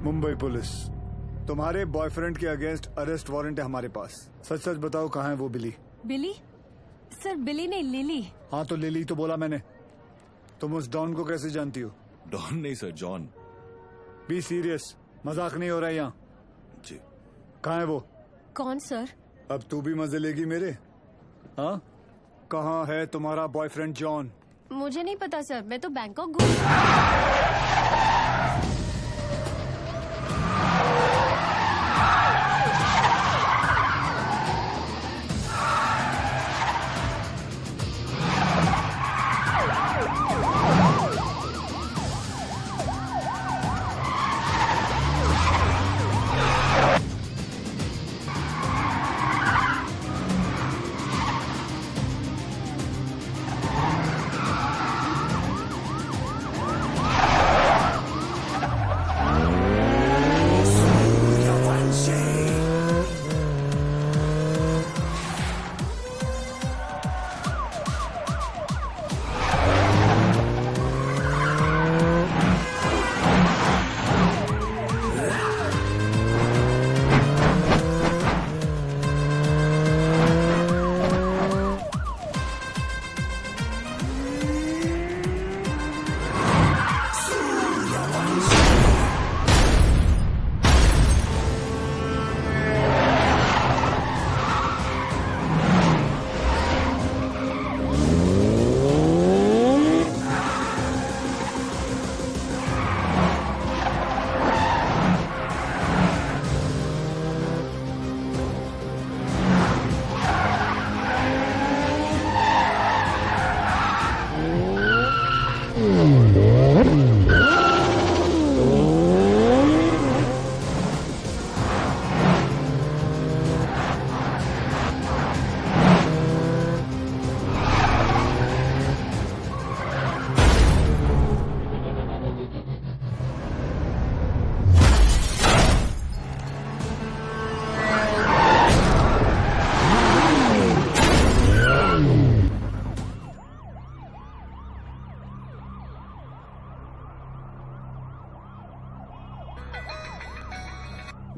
Mumbai police, तुम्हारे boyfriend के against arrest warrant है हमारे पास। सच सच बताओ कहाँ है वो बिली? बिली? सर बिली नहीं, लिली। हाँ तो लिली तो बोला मैंने। तुम उस डॉन को कैसे जानती हो? डॉन नहीं सर, जॉन। बी सीरियस, मजाक नहीं हो रहा है यहाँ। जी। कहाँ है वो? कौन सर? अब तू भी मजे लेगी मेरे? हाँ, कहाँ है तुम्हारा बॉयफ्रेंड जॉन? मुझे नहीं पता सर, मैं तो बैंकॉक घूम।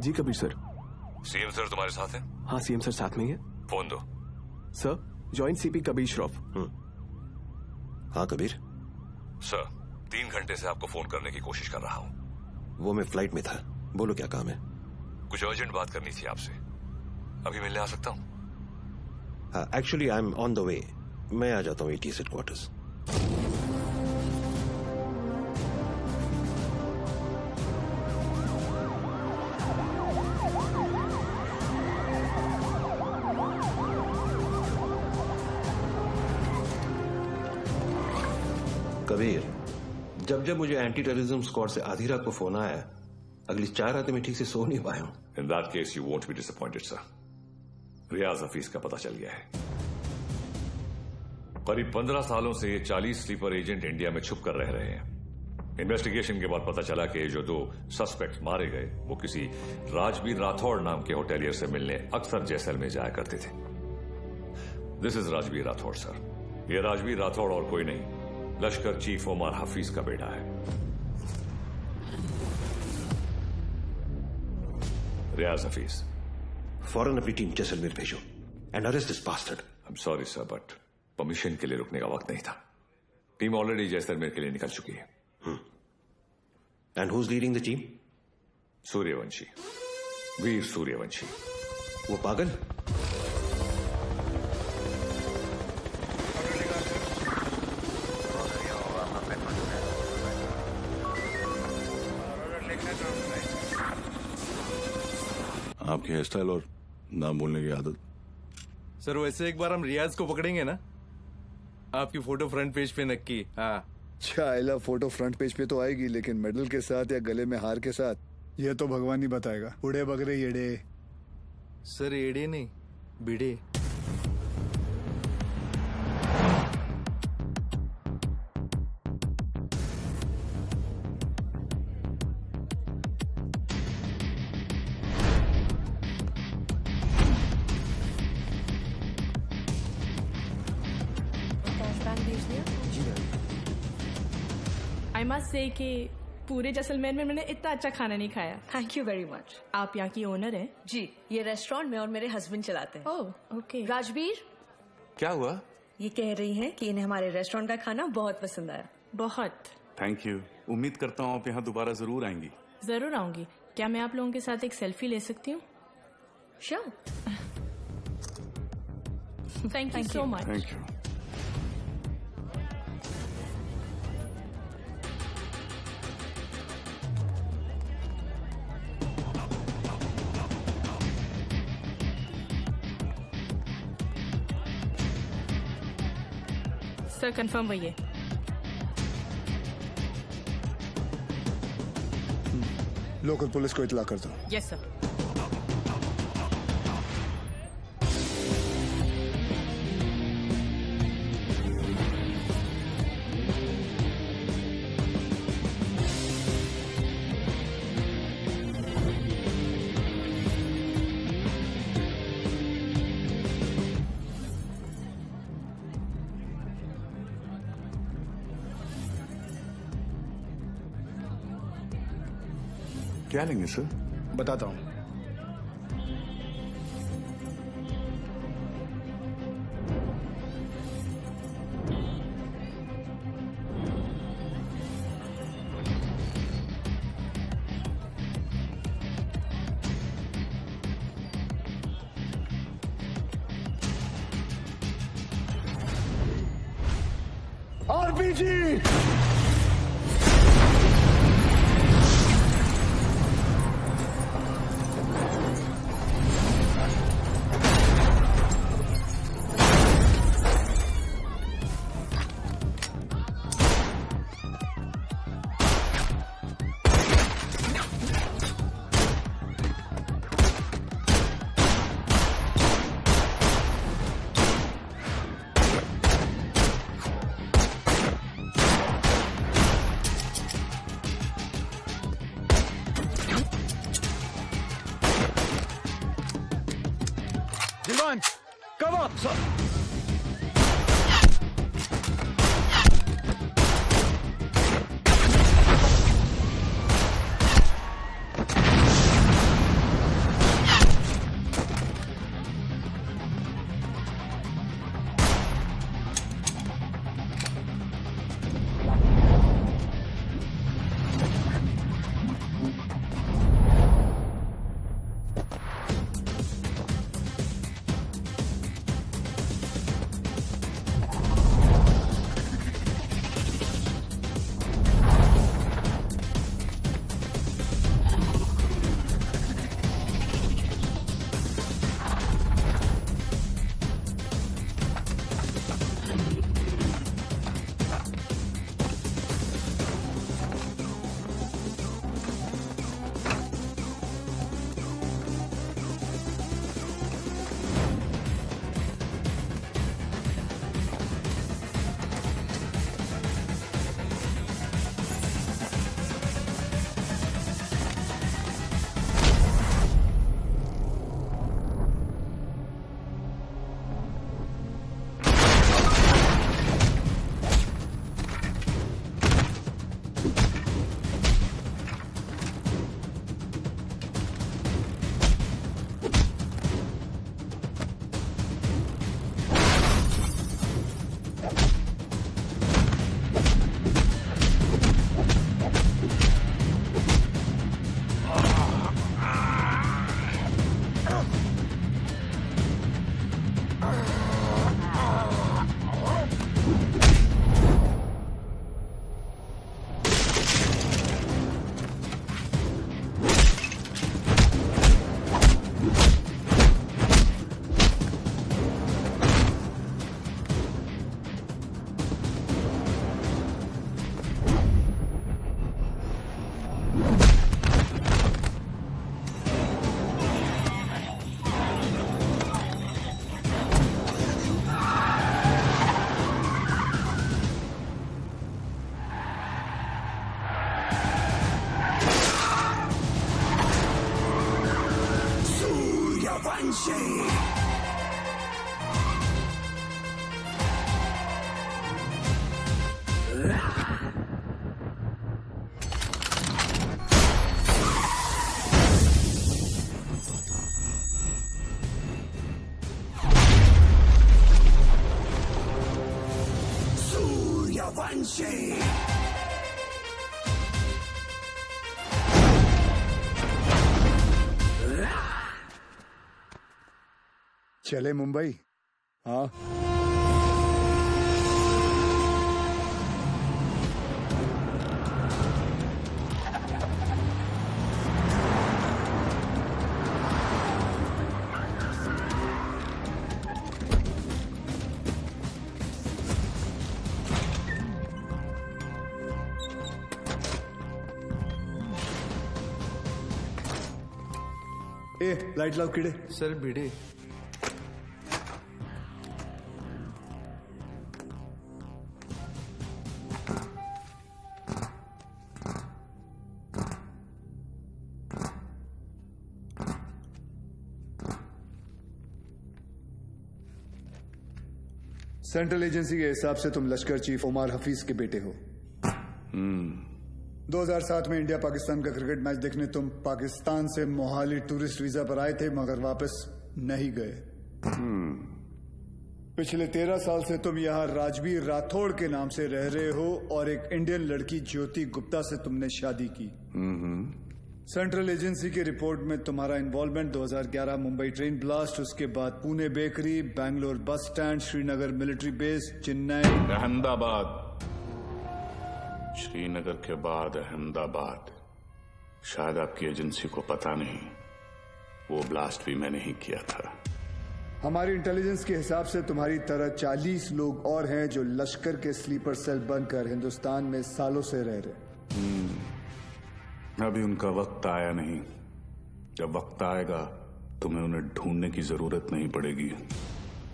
जी कबीर सर। सीएम सर तुम्हारे साथ हैं? हाँ सीएम सर साथ में ही है। फोन दो। Sir, joint CP Kabir Shroff. हाँ कबीर। सर, 3 घंटे से आपको फोन करने की कोशिश कर रहा हूँ। वो मैं फ्लाइट में था, बोलो क्या काम है? कुछ अर्जेंट बात करनी थी आपसे। अभी मिलने आ सकता हूँ? हाँ, actually I am on the way. मैं आ जाता हूँ ATS हेडक्वार्टर्स। कबीर, जब जब मुझे एंटी टेररिज्म स्क्वाड से आधी रात को फोन आया, अगली 4 रातें मैं ठीक से सो नहीं पाया हूं। In that case you won't be disappointed sir. Riyaz Hafeez का पता चल गया है। करीब 15 सालों से ये 40 स्लीपर एजेंट इंडिया में छुप कर रह रहे हैं। इन्वेस्टिगेशन के बाद पता चला कि जो 2 सस्पेक्ट मारे गए वो किसी राजवीर राठौड़ नाम के होटेलियर से मिलने अक्सर जैसलमेर जाया करते थे। This is Rajveer Rathore sir. ये राजवीर राठौड़ और कोई नहीं, लश्कर चीफ उमर हफीज का बेटा है। रियाज हफीज। फौरन अपनी टीम जैसलमेर भेजो and arrest this bastard. I am sorry sir, but permission के लिए रुकने का वक्त नहीं था। टीम ऑलरेडी जैसलमेर के लिए निकल चुकी है। And who is leading the team? Suryavanshi, Veer Suryavanshi. वो पागल? आपकी हेयर स्टाइल और नाम बोलने की आदत। सर वैसे एक बार हम रियाज को पकड़ेंगे ना, आपकी फोटो फ्रंट पेज पे नक्की। हाँ चाइला फोटो फ्रंट पेज पे तो आएगी, लेकिन मेडल के साथ या गले में हार के साथ ये तो भगवान ही बताएगा। उड़े बगरे येड़े। सर एड़े नहीं, बिड़े। आई मस्ट से कि पूरे जैसलमेर में मैंने इतना अच्छा खाना नहीं खाया। Thank you very much. आप यहाँ की ओनर हैं? जी, ये रेस्टोरेंट में और मेरे हस्बैंड चलाते हैं। Oh okay. राजवीर, क्या हुआ? ये कह रही हैं कि इन्हें हमारे रेस्टोरेंट का खाना बहुत पसंद आया। बहुत। Thank you. उम्मीद करता हूँ आप यहाँ दोबारा जरूर आएंगी। जरूर आऊंगी। क्या मैं आप लोगों के साथ एक सेल्फी ले सकती हूँ? Sure. Thank you so much. Thank you. Sir confirm वही है। लोकल पुलिस को इतला कर दो। Yes sir. क्या लेंगे सर? बताता हूँ। RPG. Dilwan, come up, sir. चले मुंबई। हाँ, ए लाइट लाओ कीड़े। सर भिड़े। सेंट्रल एजेंसी के हिसाब से तुम लश्कर चीफ उमर हफीज के बेटे हो। 2007 में इंडिया पाकिस्तान का क्रिकेट मैच देखने तुम पाकिस्तान से मोहाली टूरिस्ट वीजा पर आए थे, मगर वापस नहीं गए। पिछले 13 साल से तुम यहाँ राजवीर राठौड़ के नाम से रह रहे हो और एक इंडियन लड़की ज्योति गुप्ता से तुमने शादी की। सेंट्रल एजेंसी की रिपोर्ट में तुम्हारा इन्वॉल्वमेंट 2011 मुंबई ट्रेन ब्लास्ट, उसके बाद Pune bakery, Bangalore bus stand, Srinagar military base, Chennai, Ahmedabad, Srinagar के बाद अहमदाबाद। शायद आपकी एजेंसी को पता नहीं, वो ब्लास्ट भी मैंने ही किया था। हमारी इंटेलिजेंस के हिसाब से तुम्हारी तरह 40 लोग और हैं जो लश्कर के स्लीपर सेल बनकर हिंदुस्तान में सालों से रह रहे। अभी उनका वक्त आया नहीं। जब वक्त आएगा तुम्हें उन्हें ढूंढने की जरूरत नहीं पड़ेगी।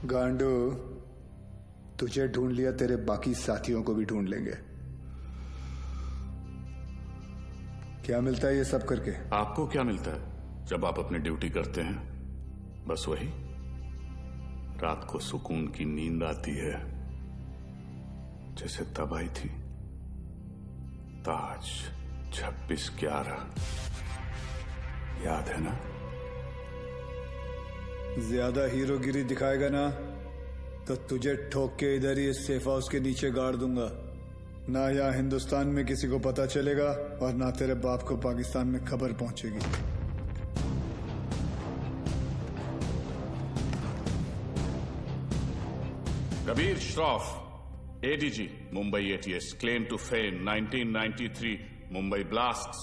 गांडू, तुझे ढूंढ लिया, तेरे बाकी साथियों को भी ढूंढ लेंगे। क्या मिलता है ये सब करके? आपको क्या मिलता है जब आप अपनी ड्यूटी करते हैं? बस वही, रात को सुकून की नींद आती है, जैसे तब आई थी। ताज 26/11 याद है ना? ज्यादा हीरोगिरी दिखाएगा ना तो तुझे ठोक के इधर ही इस सेफ हाउस के नीचे गाड़ दूंगा। ना यहाँ हिंदुस्तान में किसी को पता चलेगा और ना तेरे बाप को पाकिस्तान में खबर पहुंचेगी। Kabir Shroff, ADG, Mumbai ATS, claim to fame 1993 Mumbai blasts.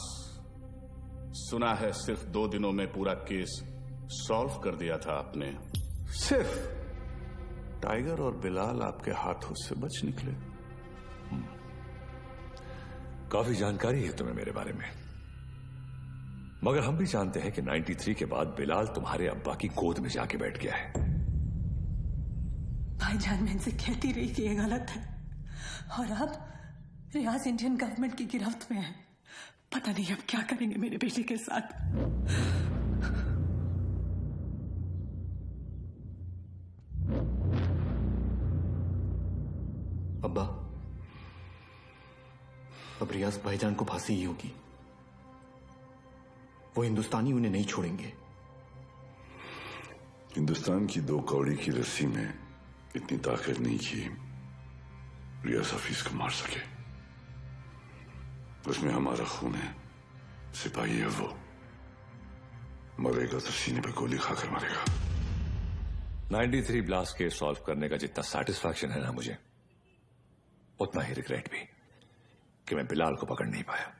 सुना है सिर्फ 2 दिनों में पूरा केस सॉल्व कर दिया था आपने। सिर्फ टाइगर और बिलाल आपके हाथों से बच निकले। काफी जानकारी है तुम्हें मेरे बारे में, मगर हम भी जानते हैं कि 93 के बाद बिलाल तुम्हारे अब्बा की गोद में जाके बैठ गया है। भाईजान, मैं इनसे कहती रही कि ये गलत है, और अब रियाज इंडियन गवर्नमेंट की गिरफ्त में है। पता नहीं अब क्या करेंगे मेरे बेटे के साथ। अब्बा, अब रियाज भाईजान को फांसी ही होगी। वो हिंदुस्तानी उन्हें नहीं छोड़ेंगे। हिंदुस्तान की 2 कौड़ी की रस्सी में इतनी ताकत नहीं कि रियाज हफीज को मार सके। उसमें हमारा खून है, सिपाही है वो। मरेगा तो सीने पे गोली खाकर मरेगा। 93 ब्लास्ट केस सॉल्व करने का जितना सेटिस्फैक्शन है ना मुझे, उतना ही रिग्रेट भी कि मैं बिलाल को पकड़ नहीं पाया।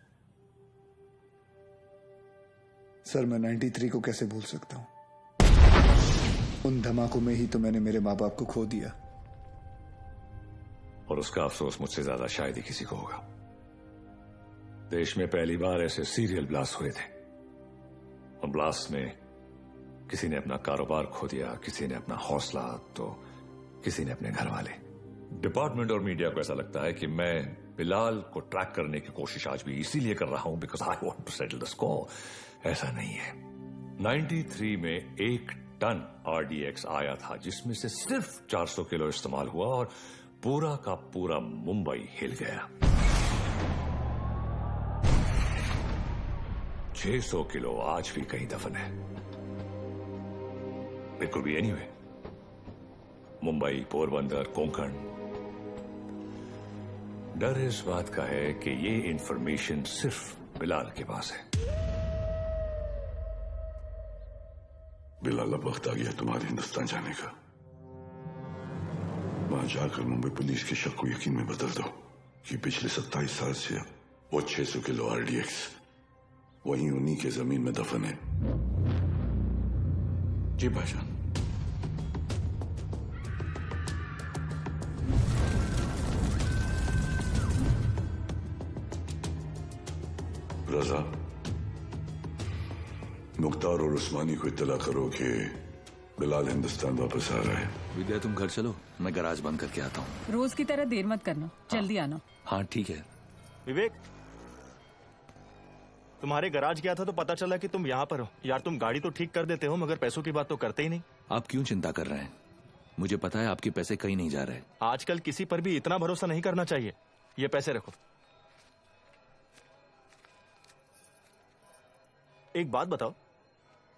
सर, मैं 93 को कैसे भूल सकता हूं? उन धमाकों में ही तो मैंने मेरे माँ बाप को खो दिया। और उसका अफसोस मुझसे ज्यादा शायद ही किसी को होगा। देश में पहली बार ऐसे सीरियल ब्लास्ट हुए थे, और ब्लास्ट में किसी ने अपना कारोबार खो दिया, किसी ने अपना हौसला, तो किसी ने अपने घर वाले। डिपार्टमेंट और मीडिया को ऐसा लगता है कि मैं बिलाल को ट्रैक करने की कोशिश आज भी इसीलिए कर रहा हूं because I want to settle the score. ऐसा नहीं है। 93 में 1 टन RDX आया था, जिसमें से सिर्फ 400 किलो इस्तेमाल हुआ और पूरा का पूरा मुंबई हिल गया। 600 किलो आज भी कहीं दफन है। It could be anyway, Mumbai, Porbandar, Konkan. डर इस बात का है कि ये इंफॉर्मेशन सिर्फ बिलाल के पास है। बिलाल, अब वक्त आ गया तुम्हारे हिंदुस्तान जाने का। वहां जाकर मुंबई पुलिस के शक को यकीन में बदल दो कि पिछले 27 साल से वो 600 किलो RDX वहीं उन्हीं के जमीन में दफन है। जी भाईजान। रजा, मुख्तार और उस्मानी को इत्तला करो कि बिलाल हिंदुस्तान वापस आ रहा है। विद्या, तुम घर चलो, मैं गैराज बंद करके आता हूँ। रोज की तरह देर मत करना, जल्दी आना। हाँ ठीक है। विवेक, तुम्हारे गैराज गया था तो पता चला कि तुम यहाँ पर हो। यार, तुम गाड़ी तो ठीक कर देते हो मगर पैसों की बात तो करते ही नहीं। आप क्यों चिंता कर रहे हैं? मुझे पता है आपके पैसे कहीं नहीं जा रहे। आजकल किसी पर भी इतना भरोसा नहीं करना चाहिए। ये पैसे रखो। एक बात बताओ,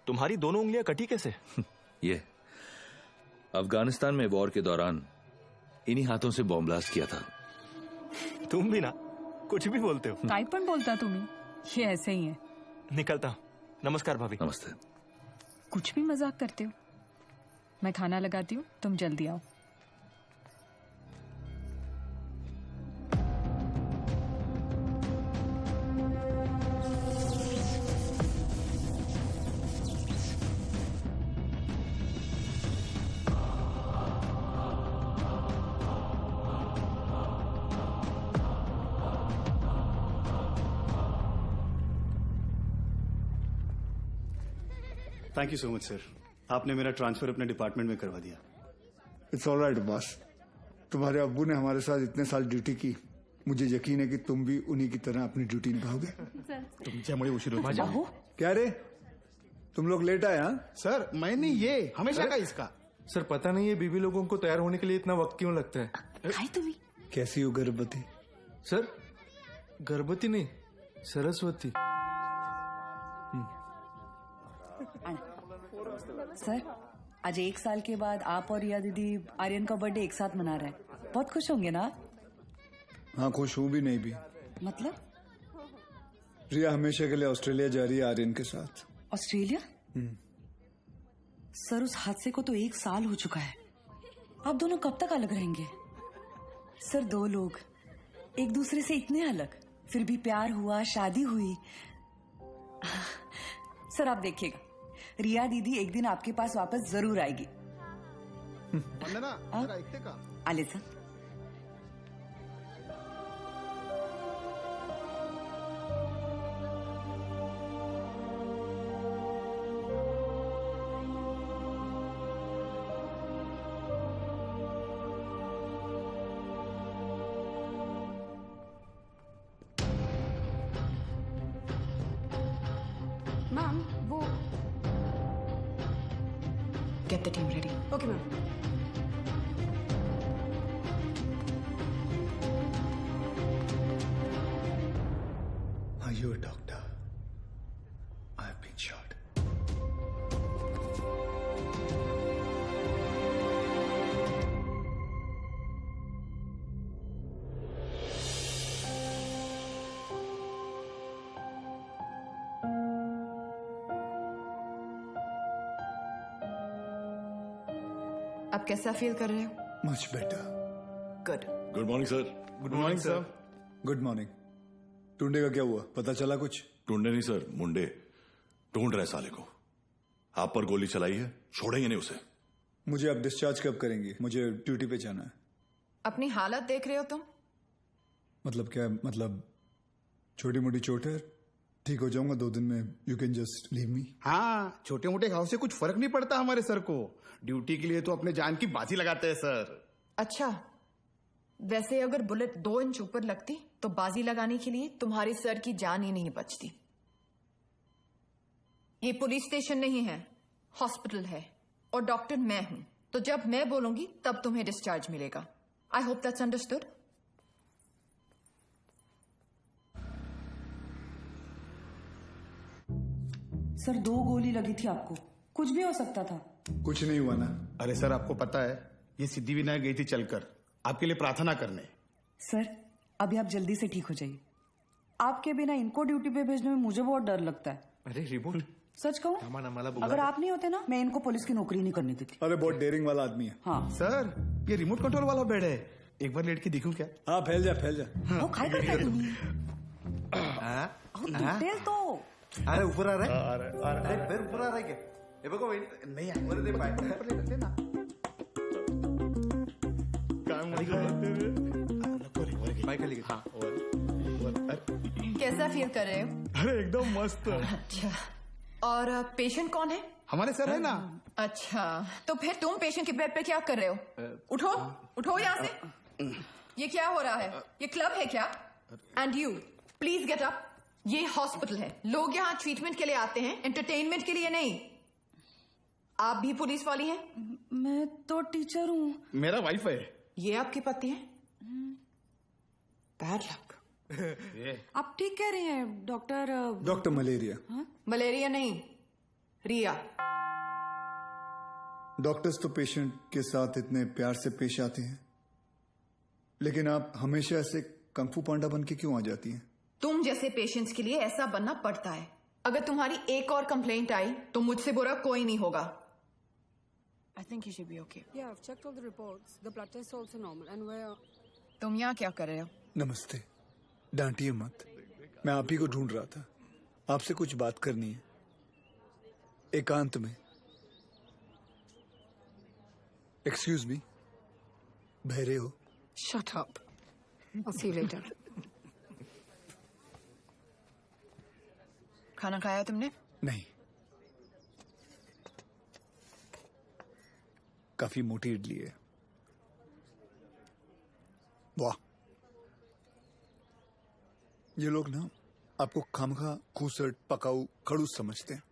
तुम्हारी दोनों उंगलियां कटी कैसे? ये अफगानिस्तान में वॉर के दौरान इन्हीं हाथों से बॉम्ब ब्लास्ट किया था। तुम भी ना कुछ भी बोलते हो। काय पण बोलता तुम्ही? ये ऐसे ही है। निकलता हूं। नमस्कार भाभी। नमस्ते। कुछ भी मजाक करते हो। मैं खाना लगाती हूँ, तुम जल्दी आओ। Thank you so much sir, आपने मेरा ट्रांसफर अपने डिपार्टमेंट में करवा दिया। It's all right boss. तुम्हारे अब्बू ने हमारे साथ इतने साल ड्यूटी की, मुझे यकीन है कि तुम भी उन्हीं की तरह अपनी ड्यूटी निभाओगे। तुमच्यामुळे उशीर होतो। क्या रे, तुम लोग लेट आए? हाँ सर, मैंने ये हमेशा का इसका। सर पता नहीं है बीबी लोगों को तैयार होने के लिए इतना वक्त क्यों लगता है? कैसी हो गर्भवती? सर गर्भवती नहीं, सरस्वती। सर, आज 1 साल के बाद आप और रिया दीदी आर्यन का बर्थडे एक साथ मना रहे हैं। बहुत खुश होंगे ना? हाँ, खुश हूँ भी नहीं भी। मतलब? रिया हमेशा के लिए ऑस्ट्रेलिया जा रही है आर्यन के साथ। ऑस्ट्रेलिया? सर, उस हादसे को तो 1 साल हो चुका है। आप दोनों कब तक अलग रहेंगे? सर, 2 लोग एक दूसरे से इतने अलग, फिर भी प्यार हुआ, शादी हुई। सर, आप देखिएगा, रिया दीदी एक दिन आपके पास वापस जरूर आएगी। आले सर। मैम, वो Get the team ready. Okay ma'am. Are you a doctor? I have been shot. आप कैसा फील कर रहे हो? Much better. Good. Good morning sir. Good morning sir. Good morning. Tunde का क्या हुआ, पता चला कुछ? ढूंढे नहीं सर, मुंडे ढूंढ रहे साले को। आप पर गोली चलाई है, छोड़ेंगे नहीं उसे। मुझे अब डिस्चार्ज कब करेंगे? मुझे ड्यूटी पे जाना है। अपनी हालत देख रहे हो तुम? मतलब क्या? मतलब छोटी मोटी चोट है, ठीक हो जाऊंगा 2 दिन में। You can just leave me. हाँ, छोटे मोटे घाव से कुछ फर्क नहीं पड़ता हमारे सर को। ड्यूटी के लिए तो अपने जान की बाजी लगाते हैं सर। अच्छा, वैसे अगर बुलेट 2 इंच ऊपर लगती तो बाजी लगाने के लिए तुम्हारे सर की जान ही नहीं बचती। ये पुलिस स्टेशन नहीं है, हॉस्पिटल है, और डॉक्टर मैं हूं, तो जब मैं बोलूंगी तब तुम्हें डिस्चार्ज मिलेगा। I hope that's understood. Sir, 2 गोली लगी थी आपको, कुछ भी हो सकता था। कुछ नहीं हुआ ना? अरे सर, आपको पता है ये सिद्धिविनायक गई थी चलकर आपके लिए प्रार्थना करने। सर, अभी आप जल्दी से ठीक हो जाइए। आपके बिना इनको ड्यूटी पे भेजने में मुझे बहुत डर लगता है। अरे रिमोट सच कहूँ, अगर आप नहीं होते ना, मैं इनको पुलिस की नौकरी नहीं करने देती। अरे बहुत डेयरिंग वाला आदमी है। हाँ सर, ये रिमोट कंट्रोल वाला बेड है, एक बार लेट के दिखूं क्या? हाँ फैल जा। वो खाई करता है तुम्ही। तेल तो अरे ऊपर आ रहा है, अरे फिर ऊपर आ रहा है क्या? ये देखो नहीं है, ऊपर दे पाए, ऊपर ले ना। कैसा फील कर रहे हो? अरे एकदम मस्त। अच्छा, और पेशेंट कौन है? हमारे सर है ना। अच्छा, तो फिर तुम पेशेंट के बेड पे क्या कर रहे हो? उठो यहाँ से। ये क्या हो रहा है? ये क्लब है क्या? And you please get up. ये हॉस्पिटल है, लोग यहाँ ट्रीटमेंट के लिए आते हैं, एंटरटेनमेंट के लिए नहीं। आप भी पुलिस वाली हैं? मैं तो टीचर हूँ। मेरा वाइफ है। ये आपके पति हैं? Bad luck. आप ठीक कह रहे हैं डॉक्टर मलेरिया। मलेरिया नहीं, रिया। डॉक्टर्स तो पेशेंट के साथ इतने प्यार से पेश आते हैं, लेकिन आप हमेशा ऐसे कंफू पांडा बन के क्यों आ जाती हैं? तुम जैसे पेशेंट्स के लिए ऐसा बनना पड़ता है। अगर तुम्हारी एक और कंप्लेंट आई तो मुझसे बुरा कोई नहीं होगा। I think you should be okay. Yeah, I've checked all the reports. The blood test is also normal. And where? तुम यहाँ क्या कर रहे हो? नमस्ते, डांटिए मत। मैं आप ही को ढूंढ रहा था। आपसे कुछ बात करनी है, एकांत में। एक्सक्यूज मी, बहरे हो? Shut up. I'll see you later. खाना खाया तुमने? नहीं, काफी मोटी इडली है। वाह, ये लोग ना आपको खामखा खूसट पकाऊ खड़ूस समझते हैं।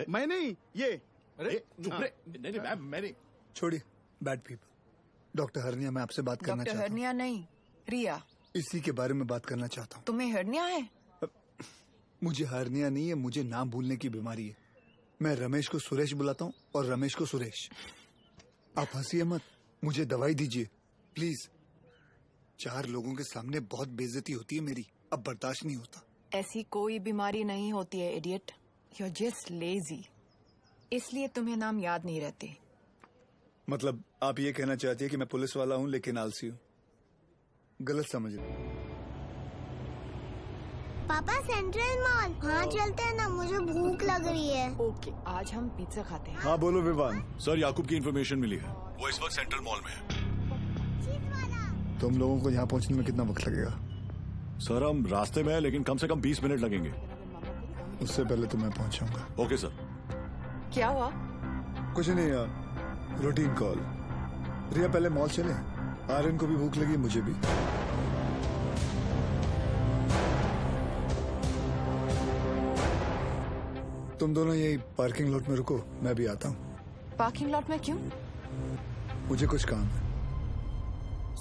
मैं नहीं, ये नहीं, छोड़िए, बैड पीपल। डॉक्टर हरनिया, मैं आपसे बात करना डॉक्टर चाहता हूँ। हरनिया नहीं, रिया। इसी के बारे में बात करना चाहता हूँ। तुम्हें हरनिया है? मुझे हरनिया नहीं है, मुझे नाम भूलने की बीमारी है। मैं रमेश को सुरेश बुलाता हूँ और रमेश को सुरेश। आप हंसिए मत, मुझे दवाई दीजिए प्लीज। 4 लोगों के सामने बहुत बेइज्जती होती है मेरी, अब बर्दाश्त नहीं होता। ऐसी कोई बीमारी नहीं होती है idiot, you are just lazy, इसलिए तुम्हें नाम याद नहीं रहते। मतलब आप ये कहना चाहती है कि मैं पुलिस वाला हूँ लेकिन आलसी हूँ? गलत समझ रहे। पापा सेंट्रल मॉल, हाँ चलते हैं ना, मुझे भूख लग रही है। ओके, आज हम पिज्जा खाते हैं। हाँ बोलो विवान। सर, याकूब की इन्फॉर्मेशन मिली है, वो इस वक्त सेंट्रल मॉल में है। तुम लोगों को यहाँ पहुँचने में कितना वक्त लगेगा? सर, हम रास्ते में हैं, लेकिन कम से कम 20 मिनट लगेंगे। उससे पहले तो मैं पहुँचाऊंगा। Okay sir. क्या हुआ? कुछ नहीं यार, रूटीन कॉल। रिया पहले मॉल चले, आर्यन को भी भूख लगी, मुझे भी। तुम दोनों यही पार्किंग लॉट में रुको, मैं भी आता हूँ। पार्किंग लॉट में क्यों? मुझे कुछ काम है।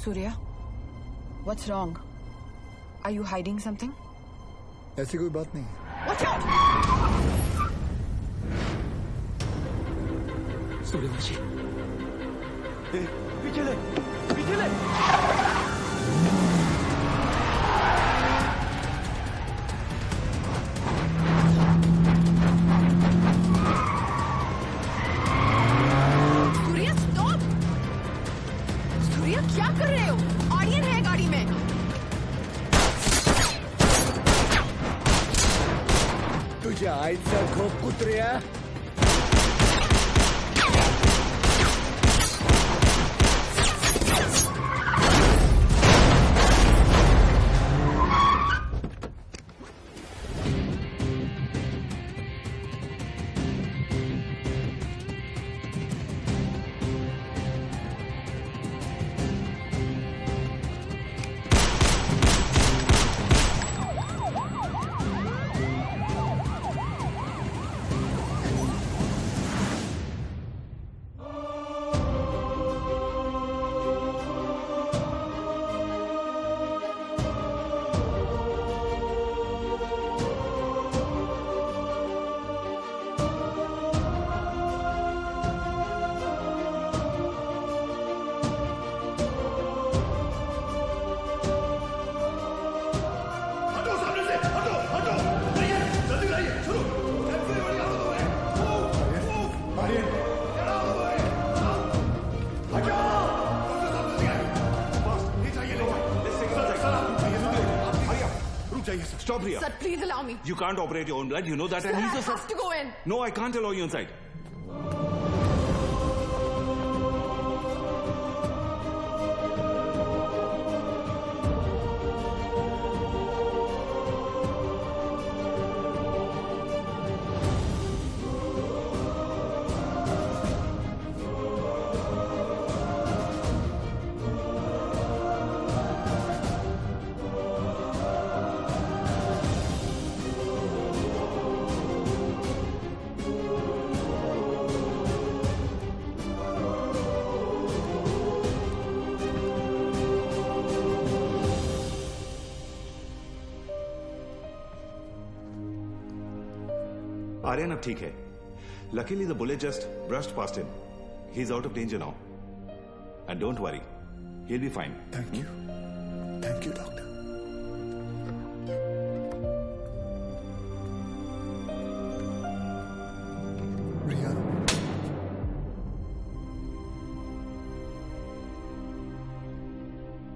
Surya, what's wrong? Are you hiding something? ऐसी कोई बात नहीं है। Watch out! सूर्यवंशी, पीछे ले, पीछे ले। सूर्या स्टॉप! सूर्या क्या कर रहे हो? ऑडियन है गाड़ी में। तुझ्या आईचा खोप कुत्र्या। Stop, Riya. Sir, please allow me. You can't operate your own blood. You know that. Sir, and I he's a have to go in. No, I can't allow you inside. Aryan अब ठीक है. Luckily the bullet just brushed past him. He's out of danger now. And don't worry, he'll be fine. Thank you. Thank you, doctor. रिया,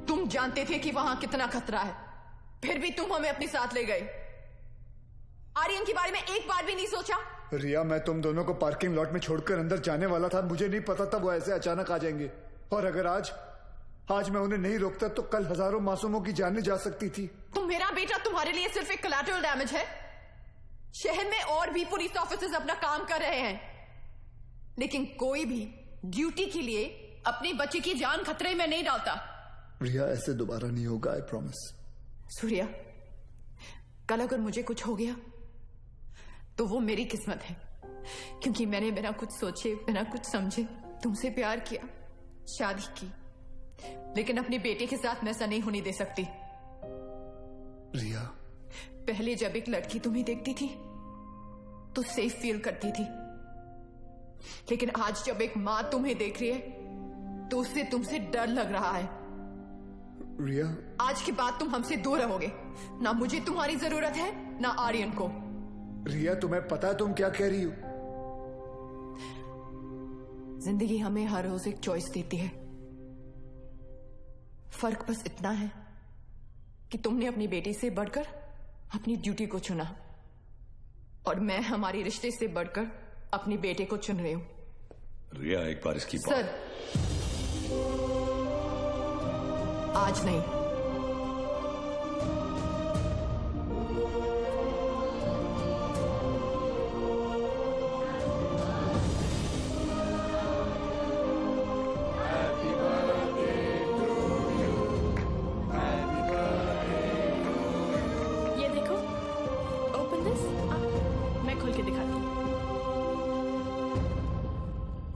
तुम जानते थे कि वहां कितना खतरा है, फिर भी तुम हमें अपने साथ ले गए. आर्यन के बारे में एक बार भी नहीं सोचा? रिया, मैं तुम दोनों को पार्किंग लॉट में छोड़कर अंदर जाने वाला था. मुझे नहीं पता था वो ऐसे अचानक आ जाएंगे. और अगर आज मैं उन्हें नहीं रोकता तो कल हजारों मासूमों की जानें जा सकती थी. तो मेरा बेटा तुम्हारे लिए सिर्फ एक कोलैटरल डैमेज है. शहर में और भी पुलिस ऑफिसर्स अपना काम कर रहे हैं, लेकिन कोई भी ड्यूटी के लिए अपने बच्चे की जान खतरे में नहीं डालता. रिया, ऐसे दोबारा नहीं होगा, आई प्रॉमिस. सूर्या, कल अगर मुझे कुछ हो गया तो वो मेरी किस्मत है, क्योंकि मैंने बिना कुछ सोचे, बिना कुछ समझे तुमसे प्यार किया, शादी की. लेकिन अपने बेटे के साथ मैं ऐसा नहीं होने दे सकती. रिया, पहले जब एक लड़की तुम्हें देखती थी तो सेफ फील करती थी, लेकिन आज जब एक मां तुम्हें देख रही है तो उससे तुमसे डर लग रहा है. रिया, आज के बाद तुम हमसे दूर रहोगे. ना मुझे तुम्हारी जरूरत है, ना आर्यन को. रिया, तुम्हें पता है तुम क्या कह रही हो? जिंदगी हमें हर रोज एक चॉइस देती है. फर्क बस इतना है कि तुमने अपनी बेटी से बढ़कर अपनी ड्यूटी को चुना, और मैं हमारे रिश्ते से बढ़कर अपने बेटे को चुन रही हूं. रिया, एक बार इसकी सर, आज नहीं. ये देखो, ओपन दिस. मैं खोल के दिखाती हूँ.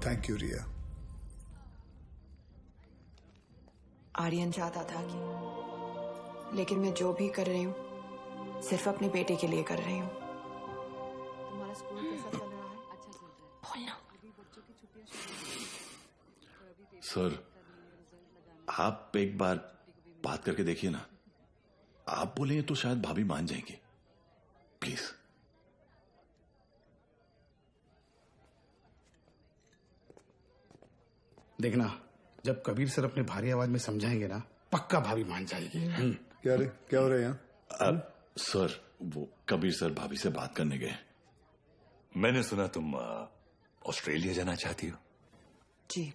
थैंक यू रिया. आर्यन चाहता था कि, लेकिन मैं जो भी कर रही हूँ सिर्फ अपने बेटे के लिए कर रही हूँ. तुम्हारा स्कूल कैसा चल रहा है? अच्छा चल रहा है. बोलना. सर, आप एक बार बात करके देखिए ना. आप बोलेंगे तो शायद भाभी मान जाएंगी. प्लीज. देखना, जब कबीर सर अपने भारी आवाज में समझाएंगे ना, पक्का भाभी मान जाएगी. क्या हो रहा है यहाँ? अब सर, वो कबीर सर भाभी से बात करने गए. मैंने सुना तुम ऑस्ट्रेलिया जाना चाहती हो. जी.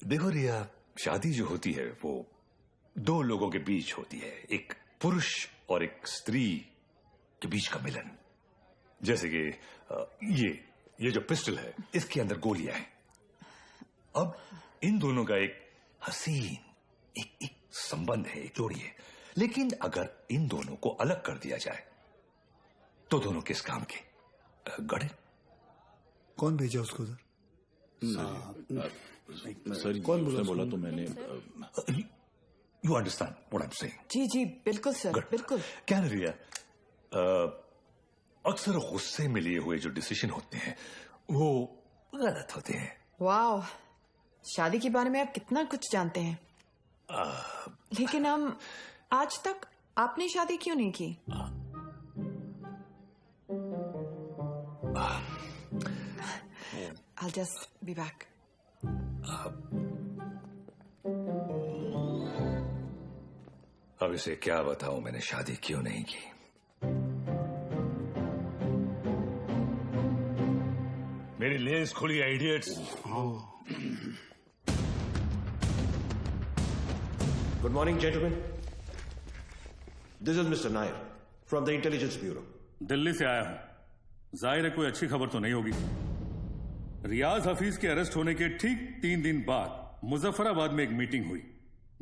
देखो रिया, शादी जो होती है वो दो लोगों के बीच होती है, एक पुरुष और एक स्त्री के बीच का मिलन. जैसे कि ये जो पिस्टल है, इसके अंदर गोलियां हैं. अब इन दोनों का एक हसीन एक संबंध है, एक जोड़ी है. लेकिन अगर इन दोनों को अलग कर दिया जाए तो दोनों किस काम के? गड़े. कौन भेजा उसको उधर? सर, कौन बोला तो मैंने. You understand what I am saying? जी जी बिल्कुल सर, बिल्कुल. क्या ना रिया, अक्सर गुस्से में लिए हुए जो डिसीजन होते हैं वो गलत होते हैं. वाह, शादी के बारे में आप कितना कुछ जानते हैं. लेकिन हम आज तक आपने शादी क्यों नहीं की? I'll just be back. अब इसे क्या बताऊं मैंने शादी क्यों नहीं की। मेरी लेस खुली है idiots. Good morning, gentlemen. This is Mr. Nair from the Intelligence Bureau. Delhi से आया हूं। जाहिर है कोई अच्छी खबर तो नहीं होगी। रियाज हफीज के अरेस्ट होने के ठीक 3 दिन बाद मुजफ्फराबाद में एक मीटिंग हुई।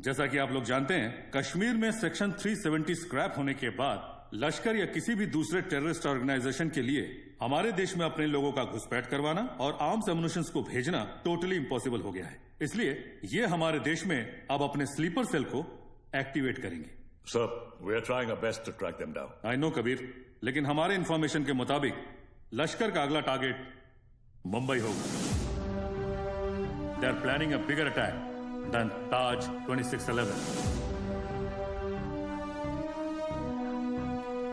जैसा कि आप लोग जानते हैं, कश्मीर में सेक्शन 370 स्क्रैप होने के बाद लश्कर या किसी भी दूसरे टेररिस्ट ऑर्गेनाइजेशन के लिए हमारे देश में अपने लोगों का घुसपैठ करवाना और आर्म्स एमुनिशंस को भेजना टोटली इम्पॉसिबल हो गया है। इसलिए ये हमारे देश में अब अपने स्लीपर सेल को एक्टिवेट करेंगे। Sir, we are trying our best to track them down. I know Kabir, लेकिन हमारे इंफॉर्मेशन के मुताबिक लश्कर का अगला टारगेट मुंबई होगा। They are planning a bigger attack than Taj 2611।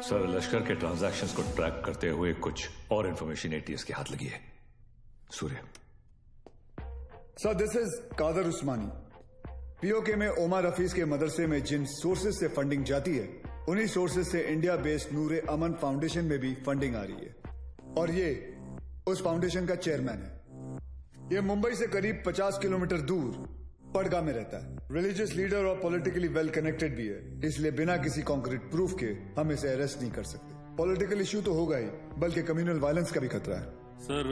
Sir, Lashkar के ट्रांजैक्शंस को ट्रैक करते हुए कुछ और इंफॉर्मेशन एटीएस के हाथ लगी है। Surya. Sir, this is Qadir Usmani. PoK में ओमर हफीज के मदरसे में जिन सोर्सेज से फंडिंग जाती है, उन्हीं सोर्सेज से इंडिया बेस्ड नूरे अमन फाउंडेशन में भी फंडिंग आ रही है और ये उस फाउंडेशन का चेयरमैन है। ये मुंबई से करीब 50 किलोमीटर दूर पडगा में रहता है। रिलीजियस लीडर और पॉलिटिकली वेल कनेक्टेड भी है, इसलिए बिना किसी कॉन्क्रीट प्रूफ के हम इसे अरेस्ट नहीं कर सकते। पॉलिटिकल इश्यू तो होगा ही, बल्कि कम्युनल वायलेंस का भी खतरा है। सर,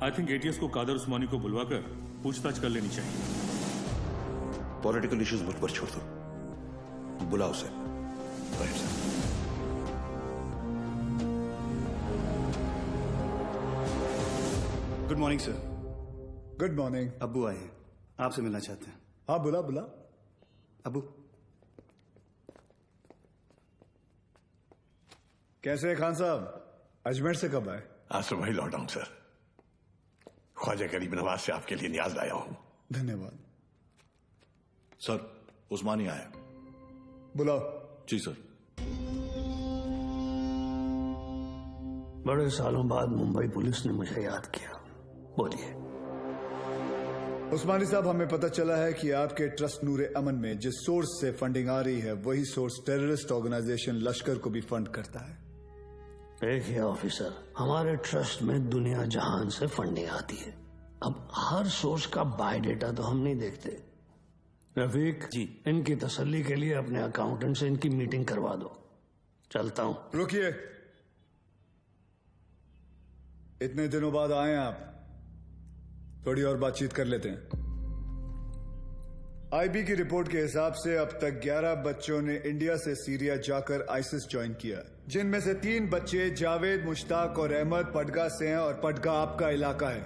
आई थिंक एटीएस को कादर उस्मानी को बुलवाकर पूछताछ कर लेनी चाहिए। पॉलिटिकल इश्यूज मुझ पर छोड़ दो, बुलाओ उसे। Good morning sir. Good morning. अब्बू आए हैं, आपसे मिलना चाहते हैं। हाँ, बुला बुला। अब्बू कैसे है खान साहब? अजमेर से कब आए? आज सुबह ही लौटा हूं सर। ख्वाजा गरीब नवाज से आपके लिए नियाज लाया हूं। धन्यवाद। सर, उस्मानी आया। बुलाओ। जी सर। बड़े सालों बाद मुंबई पुलिस ने मुझे याद किया। बोलिए। उस्मानी साहब, हमें पता चला है कि आपके ट्रस्ट नूरे अमन में जिस सोर्स से फंडिंग आ रही है, वही सोर्स टेररिस्ट ऑर्गेनाइजेशन लश्कर को भी फंड करता है। देखिए ऑफिसर, हमारे ट्रस्ट में दुनिया जहान से फंडिंग आती है। अब हर सोर्स का बायोडेटा तो हम नहीं देखते। रफीक जी, इनकी तसल्ली के लिए अपने अकाउंटेंट से इनकी मीटिंग करवा दो। चलता हूं। रुकिए, इतने दिनों बाद आए हैं आप, थोड़ी और बातचीत कर लेते हैं। आईबी की रिपोर्ट के हिसाब से अब तक 11 बच्चों ने इंडिया से सीरिया जाकर आईसिस ज्वाइन किया, जिनमें से 3 बच्चे जावेद, मुश्ताक और अहमद पडगा से हैं और पडगा आपका इलाका है।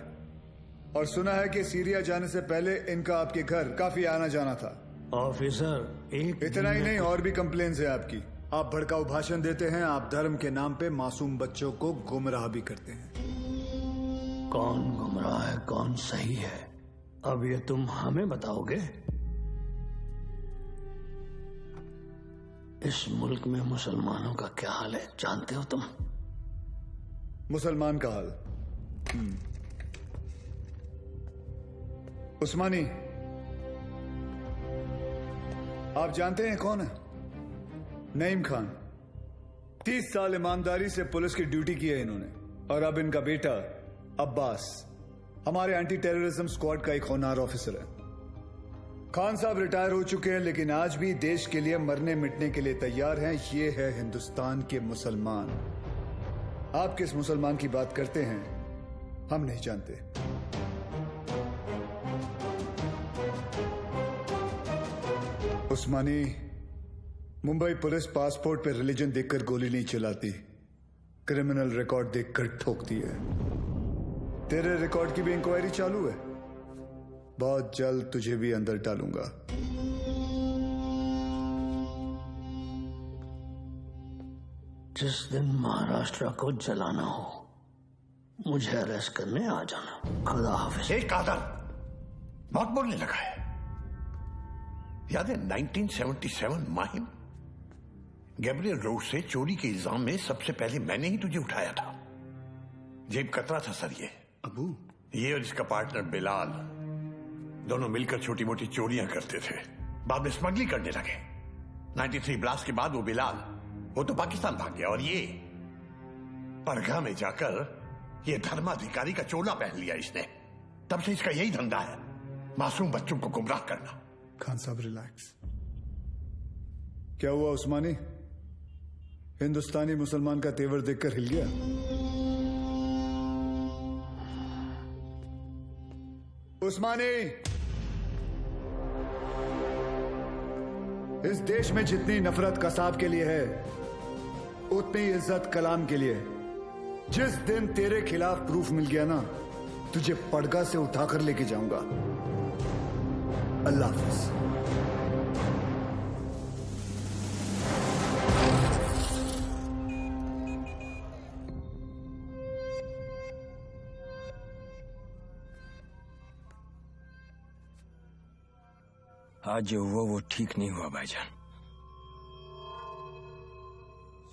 और सुना है कि सीरिया जाने से पहले इनका आपके घर काफी आना जाना था। ऑफिसर, इतना ही नहीं, और भी कंप्लेन्स है आपकी। आप भड़काऊ भाषण देते हैं, आप धर्म के नाम पे मासूम बच्चों को गुमराह भी करते हैं। कौन गुमराह है, कौन सही है, अब ये तुम हमें बताओगे? इस मुल्क में मुसलमानों का क्या हाल है जानते हो तुम? मुसलमान का हाल? उस्मानी, आप जानते हैं कौन है? नईम खान। 30 साल ईमानदारी से पुलिस की ड्यूटी की है इन्होंने, और अब इनका बेटा अब्बास हमारे एंटी टेररिज्म स्क्वाड का एक होनहार ऑफिसर है। खान साहब रिटायर हो चुके हैं, लेकिन आज भी देश के लिए मरने मिटने के लिए तैयार हैं। ये है हिंदुस्तान के मुसलमान। आप किस मुसलमान की बात करते हैं हम नहीं जानते। उस्मानी, मुंबई पुलिस पासपोर्ट पे रिलीजन देखकर गोली नहीं चलाती, क्रिमिनल रिकॉर्ड देखकर ठोकती है। तेरे रिकॉर्ड की भी इंक्वायरी चालू है, बहुत जल्द तुझे भी अंदर डालूंगा। जिस दिन महाराष्ट्र को जलाना हो, मुझे अरेस्ट करने आ जाना। खुदा हाफिज। एक कादर बहुत बोलने लगा है। याद है 1977 माहिम, गैब्रियल रोड से चोरी के इल्जाम में सबसे पहले मैंने ही तुझे उठाया था। जेब कतरा था सर ये। अबू, ये और इसका पार्टनर बिलाल दोनों मिलकर छोटी मोटी चोरियां करते थे, बाद में स्मगलिंग करने लगे। 93 ब्लास्ट के बाद वो बिलाल वो तो पाकिस्तान भाग गया और ये परगा में जाकर ये धर्माधिकारी का चोला पहन लिया इसने। तब से इसका यही धंधा है, मासूम बच्चों को गुमराह करना। खान साहब रिलैक्स। क्या हुआ उस्मानी? हिंदुस्तानी मुसलमान का तेवर देखकर हिल गया? उस्मानी, इस देश में जितनी नफरत कसाब के लिए है उतनी इज्जत कलाम के लिए। जिस दिन तेरे खिलाफ प्रूफ मिल गया ना, तुझे पड़गा से उठाकर लेके जाऊंगा। अल्लाह हाफिज। आज जो हुआ वो ठीक नहीं हुआ भाईजान।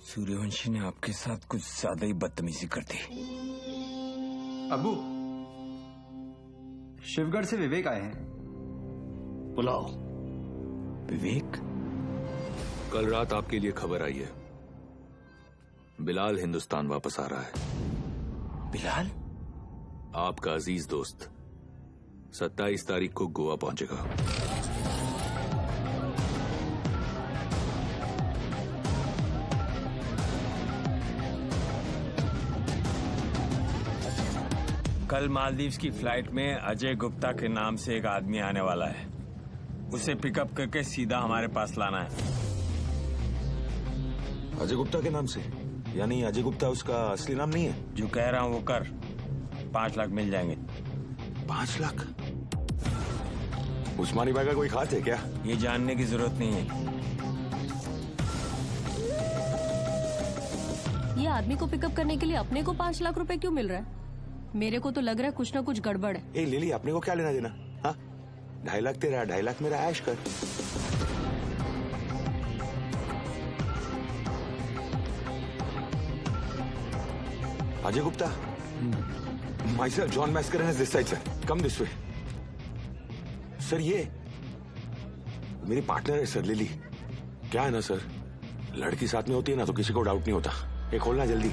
सूर्यवंशी ने आपके साथ कुछ ज्यादा ही बदतमीजी कर दी। अबू, शिवगढ़ से विवेक आए हैं। बुलाओ। विवेक? कल रात आपके लिए खबर आई है, बिलाल हिंदुस्तान वापस आ रहा है। बिलाल? आपका अजीज दोस्त 27 तारीख को गोवा पहुंचेगा। कल मालदीव्स की फ्लाइट में अजय गुप्ता के नाम से एक आदमी आने वाला है। उसे पिकअप करके सीधा हमारे पास लाना है। अजय गुप्ता के नाम से? यानी अजय गुप्ता उसका असली नाम नहीं है? जो कह रहा हूं वो कर। 5 लाख मिल जाएंगे। 5 लाख? उस्मानी भाई का कोई खास है क्या? ये जानने की जरूरत नहीं है। ये आदमी को पिकअप करने के लिए अपने को 5 लाख रुपए क्यों मिल रहा है? मेरे को तो लग रहा है कुछ ना कुछ गड़बड़ है। ए लिली, अपने को क्या लेना देना? हाँ, 2.5 लाख तेरा, 2.5 लाख मेरा, ऐश कर। Ajay Gupta, myself John Mascarenhas is this side sir. Come this way. Sir ये मेरी पार्टनर है सर, लिली। क्या है ना सर, लड़की साथ में होती है ना तो किसी को डाउट नहीं होता। ये खोलना जल्दी।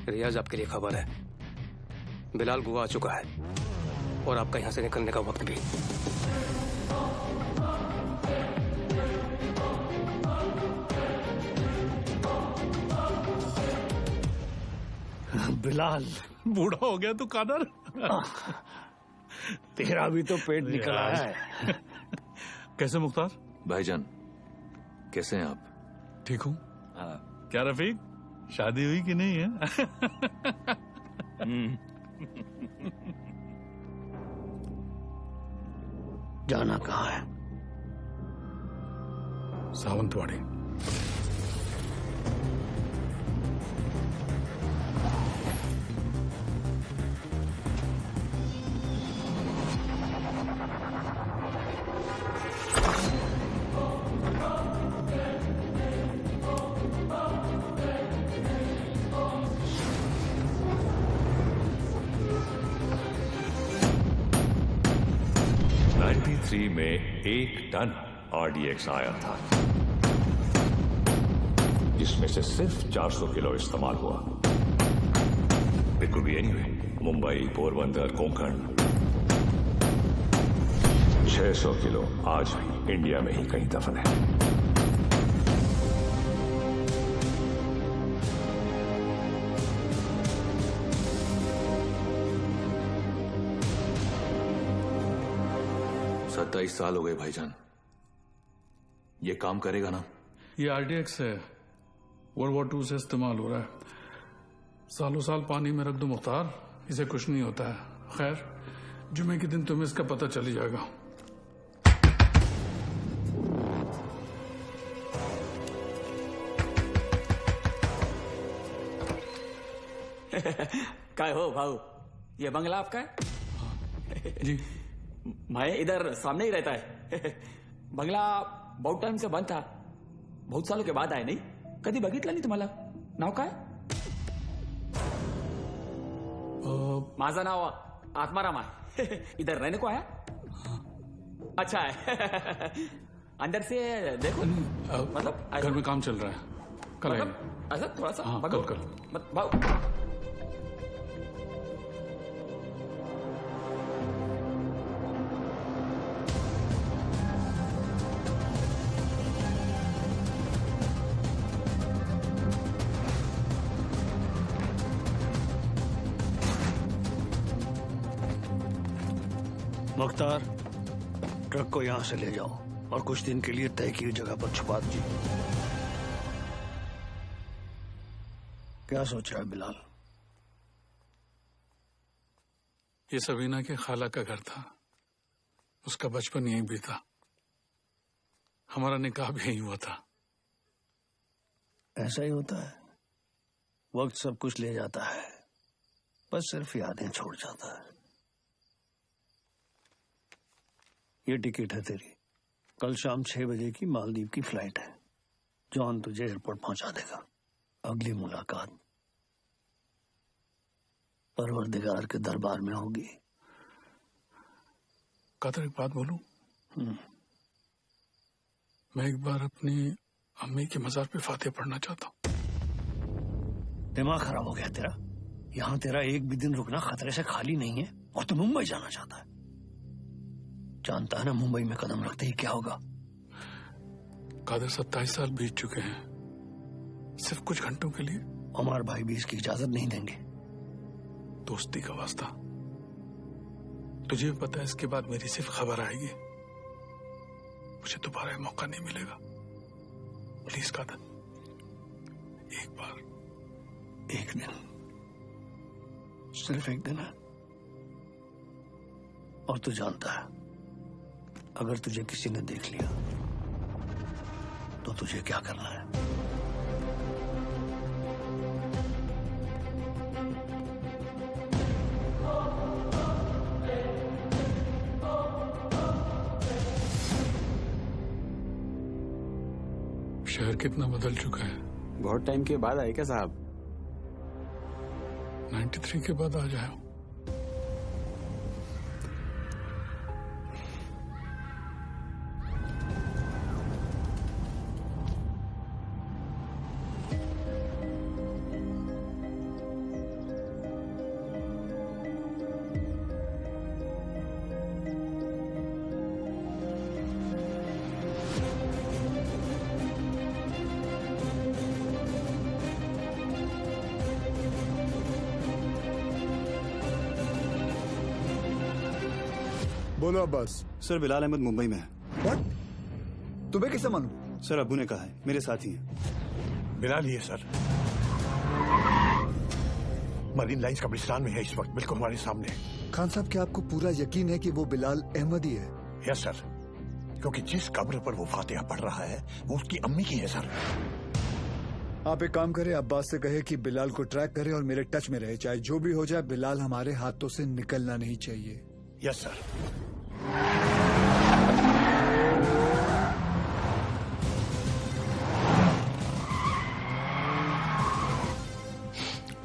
रियाज, आपके लिए खबर है। बिलाल गोवा आ चुका है और आपका यहां से निकलने का वक्त भी। बिलाल बूढ़ा हो गया तू कादर। तेरा भी तो पेट निकल आया है। कैसे मुख्तार? भाईजान कैसे हैं आप? ठीक हूँ। क्या रफीक, शादी हुई कि नहीं है? जाना कहाँ है? सावंतवाड़ी। में 1 टन RDX आया था, जिसमें से सिर्फ 400 किलो इस्तेमाल हुआ। It could be anywhere, Mumbai, Porbandar, Konkan. 600 kilo आज भी इंडिया में ही कहीं दफन है। सत्ताईस साल हो गए भाईजान। ये काम करेगा ना? ये RDX है, World War II से इस्तेमाल हो रहा है। सालों साल पानी में रख दो मुख्तार, इसे कुछ नहीं होता है। खैर, जुमे के दिन तुम्हें इसका पता चल जाएगा। काय हो भाऊ, ये बंगला आपका है? जी। मैं इधर सामने ही रहता है। बंगला बहुत टाइम से बंद था, बहुत सालों के बाद आए। नाही कधी बघितलं नाही तुम्हाला? नाव काय? माझं नाव आत्माराम आहे। इधर रहने को आया? अच्छा है। अंदर से देखो। मतलब घर में काम चल रहा है, कल आएंगे। ऐसा थोड़ा सा हाँ, भगो। कल। भाव मुख्तार, ट्रक को यहां से ले जाओ और कुछ दिन के लिए तय की जगह पर छुपा दीजिए। क्या सोच रहा है बिलाल? ये सबीना के खाला का घर था, उसका बचपन यहीं बीता, हमारा निकाह भी यहीं हुआ था। ऐसा ही होता है, वक्त सब कुछ ले जाता है, बस सिर्फ यादें छोड़ जाता है। ये टिकट है तेरी, कल शाम 6 बजे की मालदीव की फ्लाइट है। जॉन तुझे एयरपोर्ट पहुंचा देगा। अगली मुलाकात परवरदिगार के दरबार में होगी। कादर, एक बात बोलूं? मैं एक बार अपनी अम्मी के मजार पे फातिहा पढ़ना चाहता हूँ। दिमाग खराब हो गया तेरा? यहाँ तेरा एक भी दिन रुकना खतरे से खाली नहीं है और तू मुंबई जाना चाहता है। जानता है ना मुंबई में कदम रखते ही क्या होगा? कादर, 27 साल बीत चुके हैं, सिर्फ कुछ घंटों के लिए। उमर भाई भी इसकी इजाजत नहीं देंगे। दोस्ती का वास्ता, तुझे भी पता है इसके बाद मेरी सिर्फ खबर आएगी, मुझे दोबारा मौका नहीं मिलेगा। प्लीज कादर, एक बार, एक दिन, सिर्फ एक दिन है। और तू जानता है, अगर तुझे किसी ने देख लिया तो तुझे क्या करना है? शहर कितना बदल चुका है। बहुत टाइम के बाद आए क्या साहब? 93 के बाद आ जाए। बोलो अब्बास। सर, बिलाल अहमद मुंबई में है। What? तुम्हें कैसे मालूम? सर, अब्बू ने कहा है, मेरे साथ ही हैं। बिलाल ही है सर, मरीन लाइंस कब्रिस्तान में है इस वक्त, बिल्कुल हमारे सामने। खान साहब, क्या आपको पूरा यकीन है कि वो बिलाल अहमद ही है? यस सर, क्योंकि जिस कब्र पर वो फातिहा पढ़ रहा है वो उसकी अम्मी की है सर। आप एक काम करें, अब्बास से कहे कि बिलाल को ट्रैक करे और मेरे टच में रहे। चाहे जो भी हो जाए, बिलाल हमारे हाथों से निकलना नहीं चाहिए। Yes sir.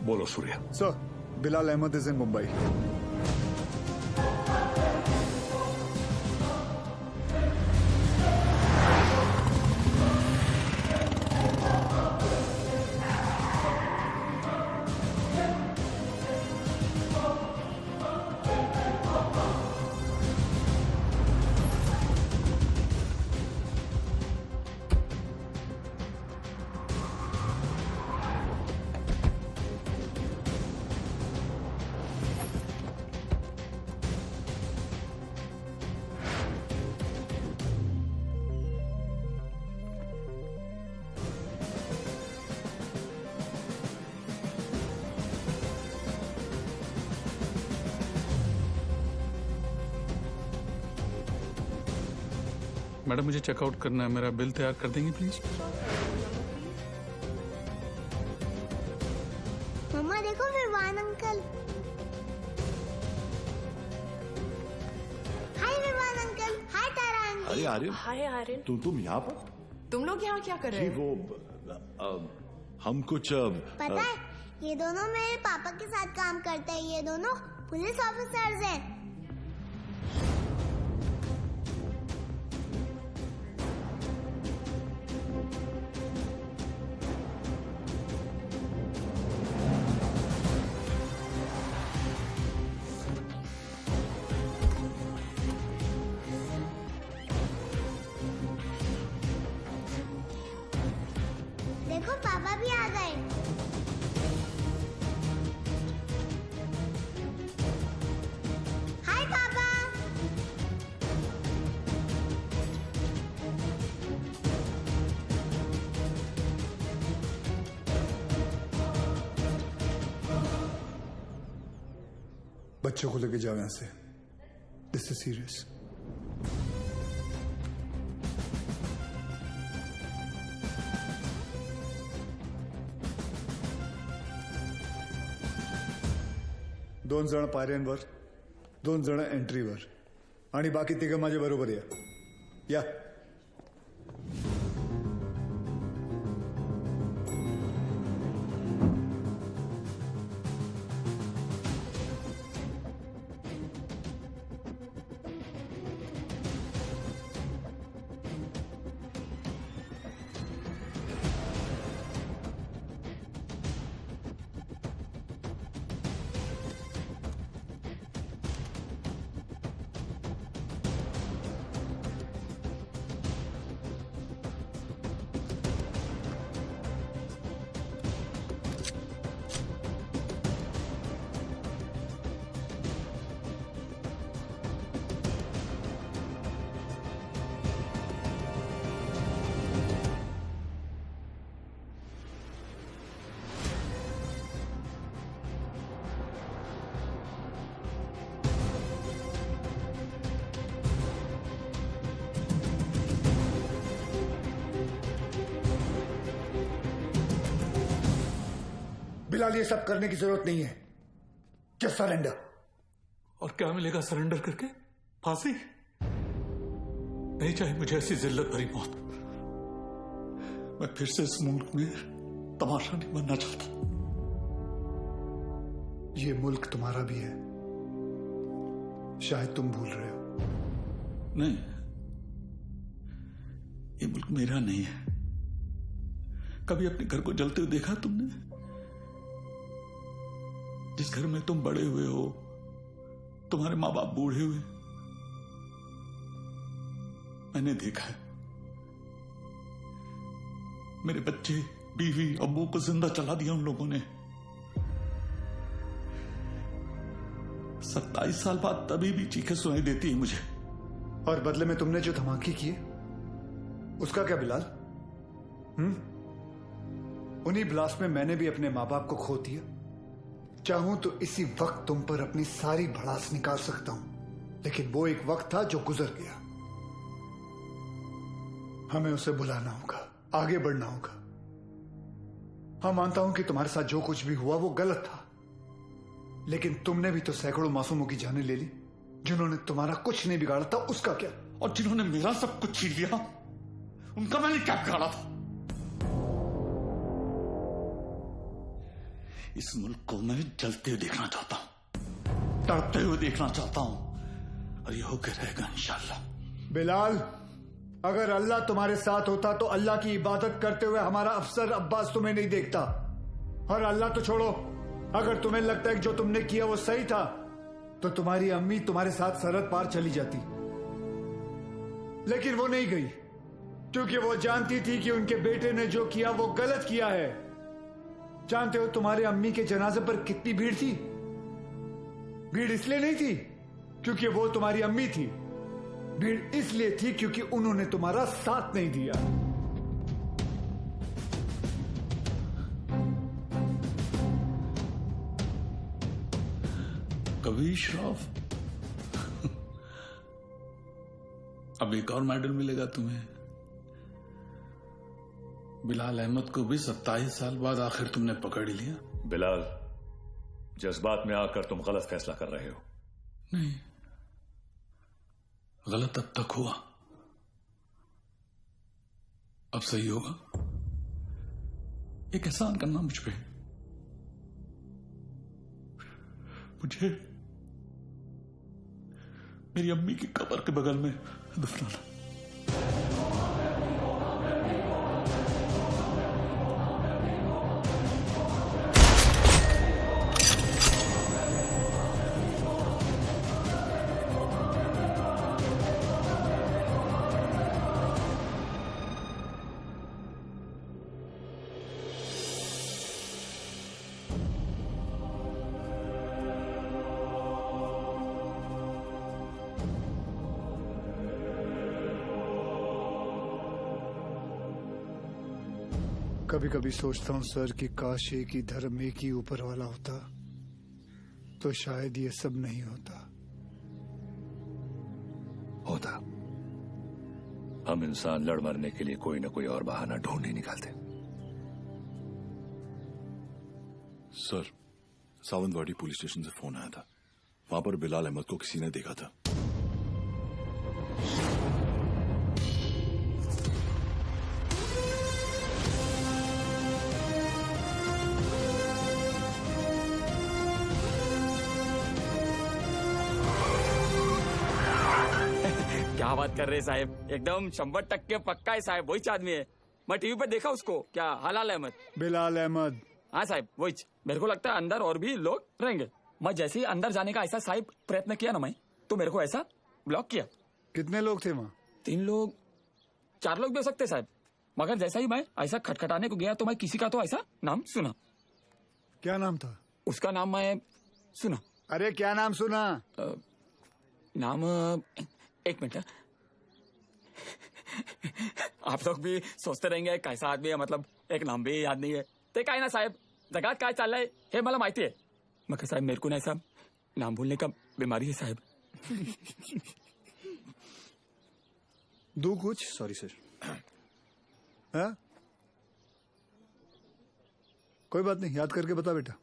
बोलो Surya. Sir, Bilal Ahmed is in Mumbai. Madam, मुझे चेकआउट करना है, मेरा बिल तैयार कर देंगे प्लीज? मम्मा देखो, विवान अंकल। हाय अरे आर्यन, हाय आर्यन। तुम यहाँ पर? तुम लोग यहाँ क्या कर रहे जी हो? हम कुछ पता है, ये दोनों मेरे पापा के साथ काम करते हैं। ये दोनों पुलिस ऑफिसर्स हैं। देखो पापा भी आ गए। हाय पापा। बच्चों को लेके जाओ यहाँ से। This is serious. दोन जण पायऱ्यांवर, दोन जण एंट्रीवर आणि बाकी तिघं माझ्या बरोबर या। बिलाल, ये सब करने की जरूरत नहीं है। Just surrender. और क्या मिलेगा सरेंडर करके? फांसी? नहीं चाहिए मुझे ऐसी जिल्लत भरी मौत। मैं फिर से इस मुल्क में तमाशा नहीं बनना चाहता। ये मुल्क तुम्हारा भी है, शायद तुम भूल रहे हो। नहीं, ये मुल्क मेरा नहीं है। कभी अपने घर को जलते हुए देखा तुमने? जिस घर में तुम बड़े हुए हो, तुम्हारे माँ बाप बूढ़े हुए, मैंने देखा है। मेरे बच्चे, बीवी, अब्बू को जिंदा चला दिया उन लोगों ने। 27 साल बाद तभी भी चीखें सुनाई देती है मुझे। और बदले में तुमने जो धमाके किए, उसका क्या बिलाल? उन्हीं ब्लास्ट में मैंने भी अपने माँ बाप को खो दिया। चाहूं तो इसी वक्त तुम पर अपनी सारी भड़ास निकाल सकता हूं, लेकिन वो एक वक्त था जो गुजर गया। हमें उसे बुलाना होगा, आगे बढ़ना होगा। हाँ, मानता हूं कि तुम्हारे साथ जो कुछ भी हुआ वो गलत था, लेकिन तुमने भी तो सैकड़ों मासूमों की जानें ले ली। जिन्होंने तुम्हारा कुछ नहीं बिगाड़ा था, उसका क्या? और जिन्होंने मेरा सब कुछ छीन लिया, उनका मैंने क्या बिगाड़ा था? इस मुल्क को मैं जलते हुए देखना चाहता हूं, तड़पते हुए देखना चाहता हूं, और ये होकर रहेगा इंशाल्लाह। बिलाल, अगर अल्लाह तुम्हारे साथ होता तो अल्लाह की इबादत करते हुए हमारा अफसर अब्बास तुम्हें नहीं देखता। और अल्लाह तो छोड़ो, अगर तुम्हें लगता है कि जो तुमने किया वो सही था, तो तुम्हारी अम्मी तुम्हारे साथ सरहद पार चली जाती। लेकिन वो नहीं गई, क्योंकि वो जानती थी कि उनके बेटे ने जो किया वो गलत किया है। जानते हो तुम्हारे अम्मी के जनाजे पर कितनी भीड़ थी? भीड़ इसलिए नहीं थी क्योंकि वो तुम्हारी अम्मी थी, भीड़ इसलिए थी क्योंकि उन्होंने तुम्हारा साथ नहीं दिया। कभी श्रॉफ, अब एक और मेडल मिलेगा तुम्हें। बिलाल अहमद को भी 27 साल बाद आखिर तुमने पकड़ ही लिया। बिलाल, जज्बात में आकर तुम गलत फैसला कर रहे हो। नहीं, गलत अब तक हुआ, अब सही होगा? एक एहसान करना मुझ पे, मुझे मेरी अम्मी की कब्र के बगल में दफनाना। कभी कभी सोचता हूँ सर कि काश एक ही धर्म एक ही ऊपर वाला होता तो शायद ये सब नहीं होता। होता। हम इंसान लड़ मरने के लिए कोई ना कोई और बहाना ढूंढ ही निकालते। सर, सावंतवाड़ी पुलिस स्टेशन से फोन आया था। वहां पर बिलाल अहमद को किसी ने देखा था। क्या बात कर रहे हैं साहब, एकदम 100% पक्का है साहब, वही आदमी है। मैं टीवी पर देखा उसको। क्या हलाल अहमद? बिलाल अहमद। हाँ साहब वही। मेरे को लगता है अंदर और भी लोग रहेंगे। मैं जैसे ही अंदर जाने का ऐसा साहब प्रयत्न किया ना मैं, तो मेरे को ऐसा ब्लॉक किया। कितने लोग थे वहाँ? 3 लोग 4 लोग भी हो सकते साहब, मगर जैसा ही मैं ऐसा खटखटाने को गया तो मैं किसी का तो ऐसा नाम सुना। क्या नाम था उसका? नाम मैं सुना। अरे क्या नाम सुना? नाम एक मिनट। आप लोग भी सोचते रहेंगे कैसा आदमी है, मतलब एक नाम भी याद नहीं है। ते काय ना साहेब, जगात काय चाललंय हे मला माहिती है, मगर साहेब मेरे को ना ऐसा नाम भूलने का बीमारी है साहेब। दो कुछ। Sorry sir. हाँ? कोई बात नहीं, याद करके बता बेटा।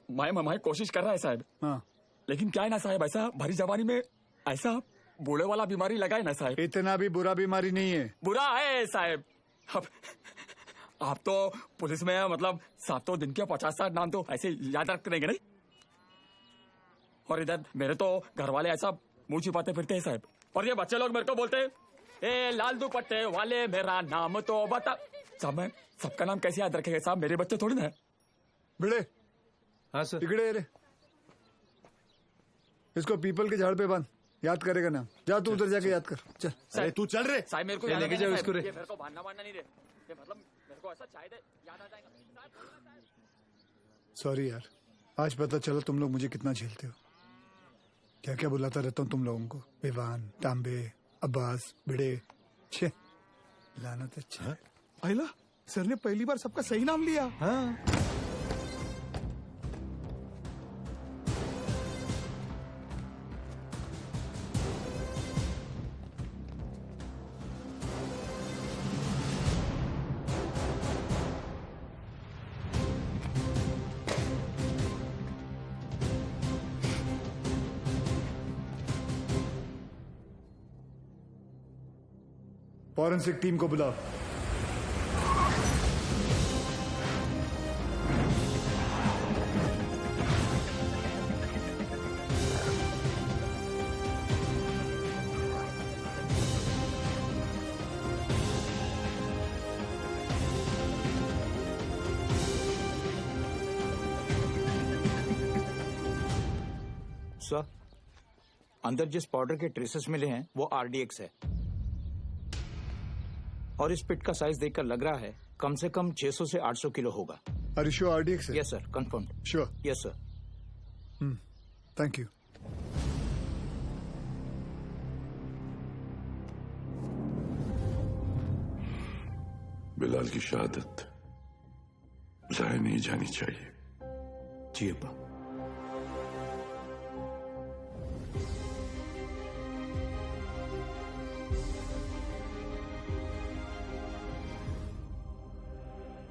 मैं कोशिश कर रहा है साहब। हाँ। लेकिन क्या है ना साहब, ऐसा भारी जवानी में ऐसा बूढ़े वाला बीमारी लगा है ना साहब। इतना भी बुरा बीमारी नहीं है। बुरा है साहब। अब आप तो पुलिस में है, मतलब 7 दिन के 50-60 नाम तो ऐसे याद रख रहेंगे नहीं। और इधर मेरे तो घर वाले ऐसा मुंह छिपाते फिरते हैं साहब। और ये बच्चे लोग मेरे को बोलते हैं, ए लाल दुपट्टे वाले मेरा नाम तो बता। साहब मैं सबका नाम कैसे याद रखेगा साहब, मेरे बच्चे थोड़ी ना है। भिड़े। हाँ सर। इकड़े रे, इसको पीपल के झाड़ पे बांध, याद करेगा ना। जा तू उधर जाके याद कर। चल। अरे तू चल रे साहब मेरे को लेके जाओ इसको रे। मेरे को बांधना नहीं रे, ये मतलब मेरे को ऐसा शायद याद आ जाएगा। सॉरी यार, आज पता चला तुम लोग मुझे कितना झेलते हो। क्या क्या बुलाता रहता हूँ तुम लोगों को, विवान, तांबे, अब्बास, भिड़े। छे लानत। अच्छा अहिला सर ने पहली बार सबका सही नाम लिया। हाँ। फॉरेंसिक टीम को बुलाओ। सर, अंदर जिस पाउडर के ट्रेसेस मिले हैं वो आरडीएक्स है, और इस पिट का साइज देखकर लग रहा है कम से कम 600 से 800 किलो होगा। Are you sure RDX है? Yes sir, confirm. Sure? Yes sir. Thank you. Bilal की शहादत जाया नहीं जानी चाहिए। जी अब्बा।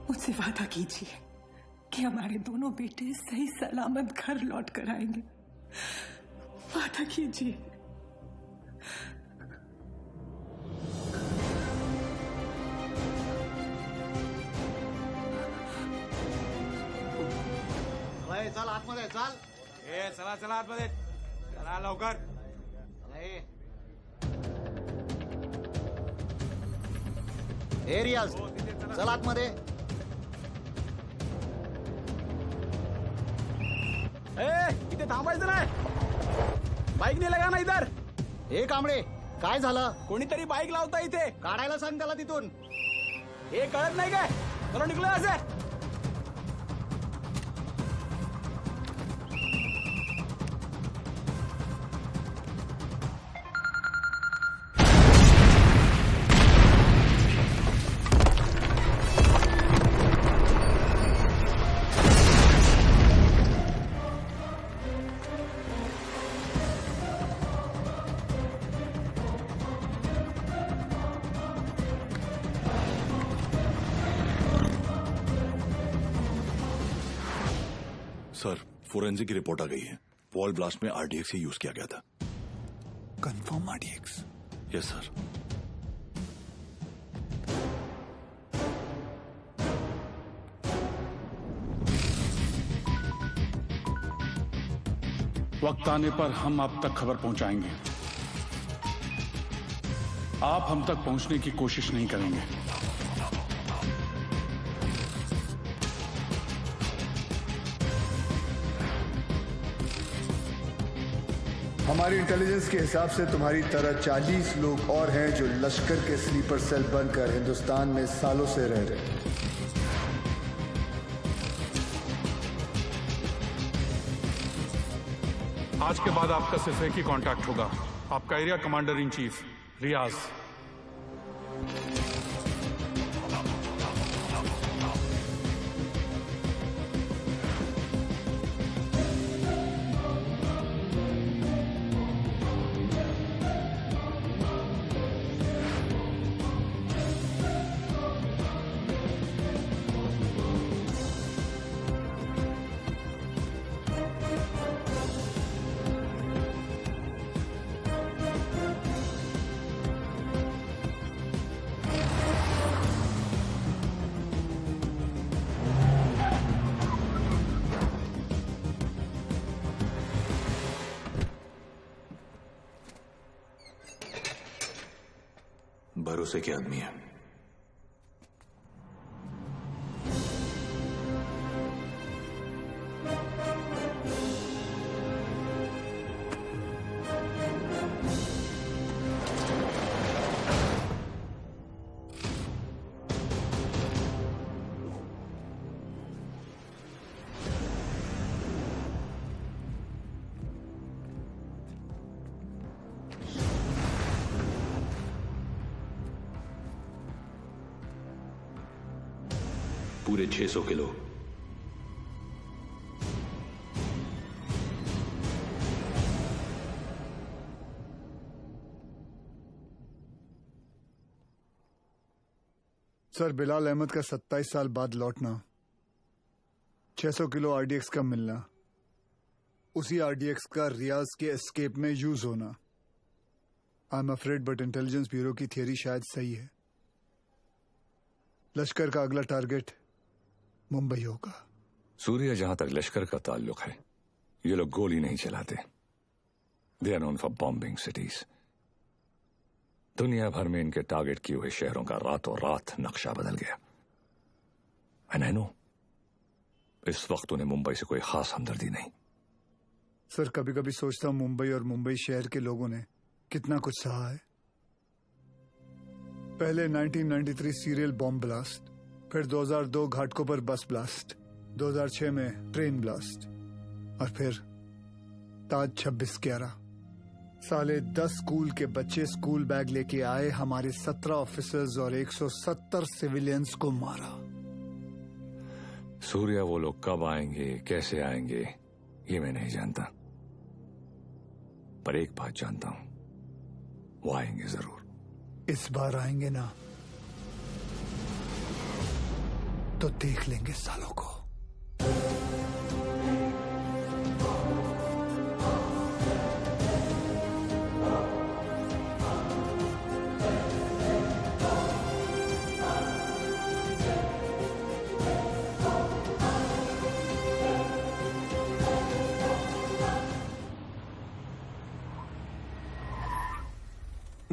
मुझसे वादा कीजिए कि हमारे दोनों बेटे सही सलामत घर लौट कर आएंगे। वादा कीजिए। चल आतमध्ये चल. चला चला आतमध्ये चला लवकर. ए रियाज चल आतमध्ये. इथे थांबायचं नाही. बाईक नाही लगा ना इधर. ए कांबळे काय झालं? कोणीतरी बाईक लावता इथे. काढायला सांग त्याला तिथून. हे कळत नाही काय? चलो निघलो असे. सर फोरेंसिक की रिपोर्ट आ गई है. वॉल ब्लास्ट में आरडीएक्स ही यूज किया गया था. Confirm RDX? Yes sir. वक्त आने पर हम आप तक खबर पहुंचाएंगे. आप हम तक पहुंचने की कोशिश नहीं करेंगे. हमारी इंटेलिजेंस के हिसाब से तुम्हारी तरह 40 लोग और हैं जो लश्कर के स्लीपर सेल बनकर हिंदुस्तान में सालों से रह रहे हैं. आज के बाद आपका सिर्फ एक ही कांटेक्ट होगा. आपका एरिया कमांडर इन चीफ रियाज. भरोसे के आदमी है. पूरे 600 किलो. सर बिलाल अहमद का 27 साल बाद लौटना, 600 किलो आरडीएक्स का मिलना, उसी आरडीएक्स का रियाज के एस्केप में यूज होना. I am afraid but intelligence bureau की थियरी शायद सही है. लश्कर का अगला टारगेट मुंबई होगा. सूर्य, जहां तक लश्कर का ताल्लुक है, ये लोग गोली नहीं चलाते. They are known for bombing cities. दुनिया भर में इनके टारगेट किए हुए शहरों का रातों रात नक्शा बदल गया. एंड आई नो इस वक्त उन्हें मुंबई से कोई खास हमदर्दी नहीं. सर कभी कभी सोचता हूं मुंबई और मुंबई शहर के लोगों ने कितना कुछ सहा है. पहले 1993 सीरियल बॉम्ब ब्लास्ट, फिर 2002 घाटकोपर बस ब्लास्ट, 2006 में ट्रेन ब्लास्ट, और फिर ताज 26/11. साले 10 स्कूल के बच्चे स्कूल बैग लेके आए, हमारे 17 ऑफिसर्स और 170 सिविलियंस को मारा. सूर्या, वो लोग कब आएंगे, कैसे आएंगे, ये मैं नहीं जानता, पर एक बात जानता हूं, वो आएंगे जरूर. इस बार आएंगे ना तो देख लेंगे सालों को.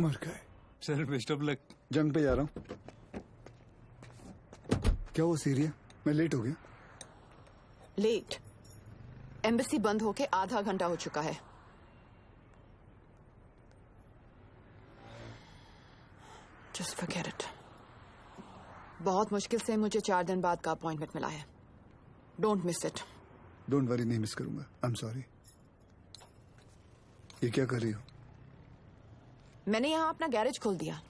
मर गए। Sir best of luck. जंग पे जा रहा हूँ। क्या वो सीरिया? मैं लेट हो गया। लेट? एम्बेसी बंद होके आधा घंटा हो चुका है। Just forget it. बहुत मुश्किल से मुझे 4 दिन बाद का अपॉइंटमेंट मिला है। Don't miss it. Don't worry, नहीं मिस करूंगा। आई एम सॉरी। ये क्या कर रही हो? मैंने यहाँ अपना गैरेज खोल दिया।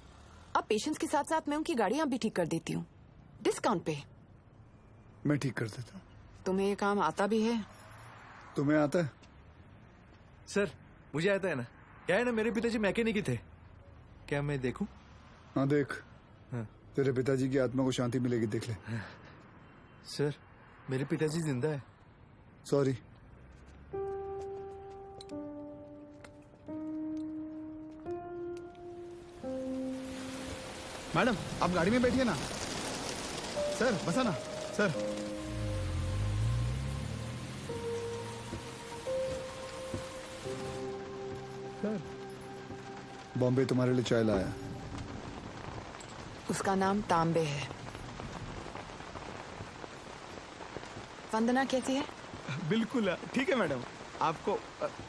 अब पेशेंट्स के साथ साथ मैं उनकी गाड़ियां भी ठीक कर देती हूँ, डिस्काउंट पे। मैं ठीक कर देता हूँ। तुम्हें ये काम आता भी है? तुम्हें आता है? सर मुझे आता है ना। क्या है ना, मेरे पिताजी मैकेनिक ही थे। क्या मैं देखूं? हाँ देख। हाँ। तेरे पिताजी की आत्मा को शांति मिलेगी, देख ले। सर मेरे पिताजी जिंदा है। सॉरी। मैडम आप गाड़ी में बैठिए ना। सर बसा ना सर। सर बॉम्बे तुम्हारे लिए चाय लाया। उसका नाम तांबे है। वंदना कैसी है? बिल्कुल ठीक है मैडम। आपको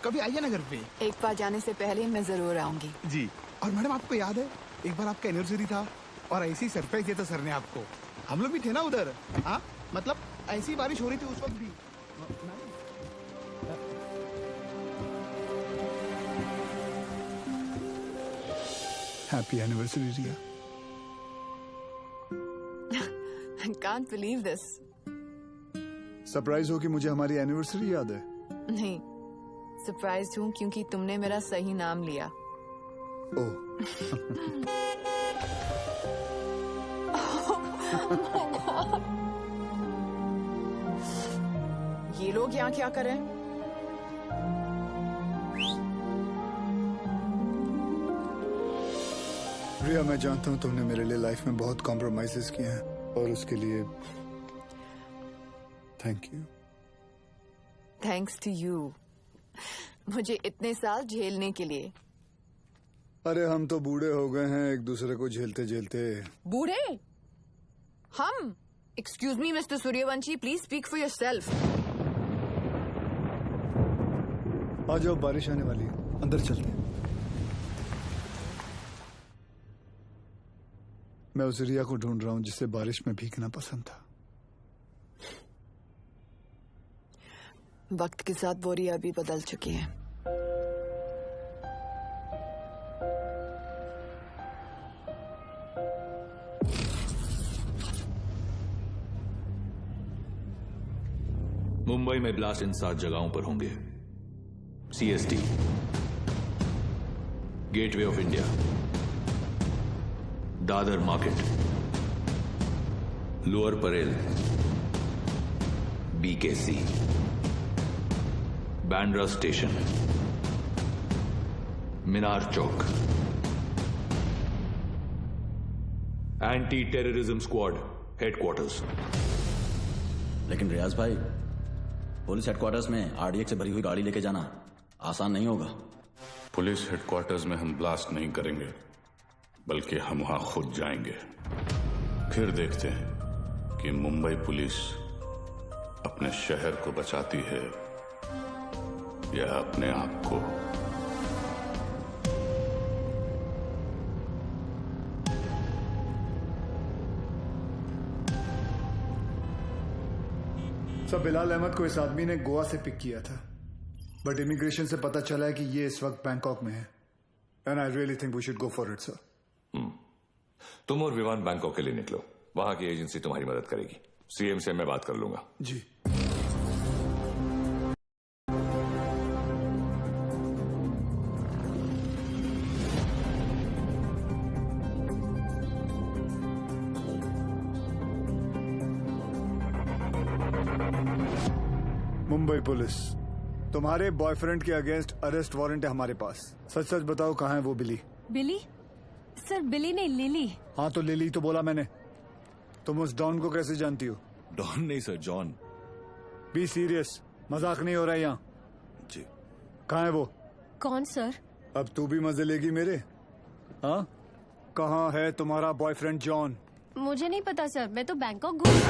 कभी आइए ना घर पे। एक बार जाने से पहले मैं जरूर आऊंगी। जी। और मैडम आपको याद है एक बार आपका एनिवर्सरी था और ऐसी सरप्राइज दिया था सर ने आपको। हम लोग भी थे ना उधर। हाँ मतलब ऐसी बारिश हो रही थी उस वक्त भी। Happy anniversary Riya. I can't believe this. Surprise हो कि मुझे हमारी एनिवर्सरी याद है? नहीं, सरप्राइज हूँ क्योंकि तुमने मेरा सही नाम लिया। ओह। ये लोग यहाँ क्या कर रहे हैं? रिया मैं जानता हूँ तुमने मेरे लिए लाइफ में बहुत कॉम्प्रोमाइजेस किए हैं और उसके लिए thank you. Thanks to you, मुझे इतने साल झेलने के लिए। अरे हम तो बूढ़े हो गए हैं एक दूसरे को झेलते झेलते। बूढ़े? हम? Excuse me mister Suryavanshi, please speak for yourself. आ जाओ, बारिश आने वाली है, अंदर चलते हैं। मैं उस रिया को ढूंढ रहा हूं जिसे बारिश में भीगना पसंद था। वक्त के साथ वो रिया भी बदल चुकी है। मुंबई में ब्लास्ट इन 7 जगहों पर होंगे। CST, gateway of India, Dadar market, lower Parel, BKC, Bandra station, Minar Chowk. Anti terrorism squad headquarters. लेकिन रियाज भाई, पुलिस हेडक्वार्टर्स में RDX से भरी हुई गाड़ी लेके जाना आसान नहीं होगा। पुलिस हेडक्वार्टर्स में हम ब्लास्ट नहीं करेंगे, बल्कि हम वहां खुद जाएंगे। फिर देखते हैं कि मुंबई पुलिस अपने शहर को बचाती है या अपने आप को। सब बिलाल अहमद को इस आदमी ने गोवा से पिक किया था, बट इमिग्रेशन से पता चला है कि ये इस वक्त बैंकॉक में है। And I really think we should go for it sir. तुम और विवान बैंकॉक के लिए निकलो, वहां की एजेंसी तुम्हारी मदद करेगी। CM से मैं बात कर लूंगा। जी। मुंबई पुलिस, तुम्हारे बॉयफ्रेंड के अगेंस्ट अरेस्ट वारंट है हमारे पास। सच सच बताओ कहाँ है वो बिली? बिली? सर बिली नहीं, लिली। हाँ तो लिली तो बोला मैंने। तुम उस डॉन को कैसे जानती हो? डॉन नहीं सर, जॉन। बी सीरियस, मजाक नहीं हो रहा है यहाँ। जी। कहाँ है वो? कौन सर? अब तू भी मजे लेगी मेरे? हाँ, कहाँ है तुम्हारा बॉयफ्रेंड जॉन? मुझे नहीं पता सर, मैं तो बैंकॉक घूम।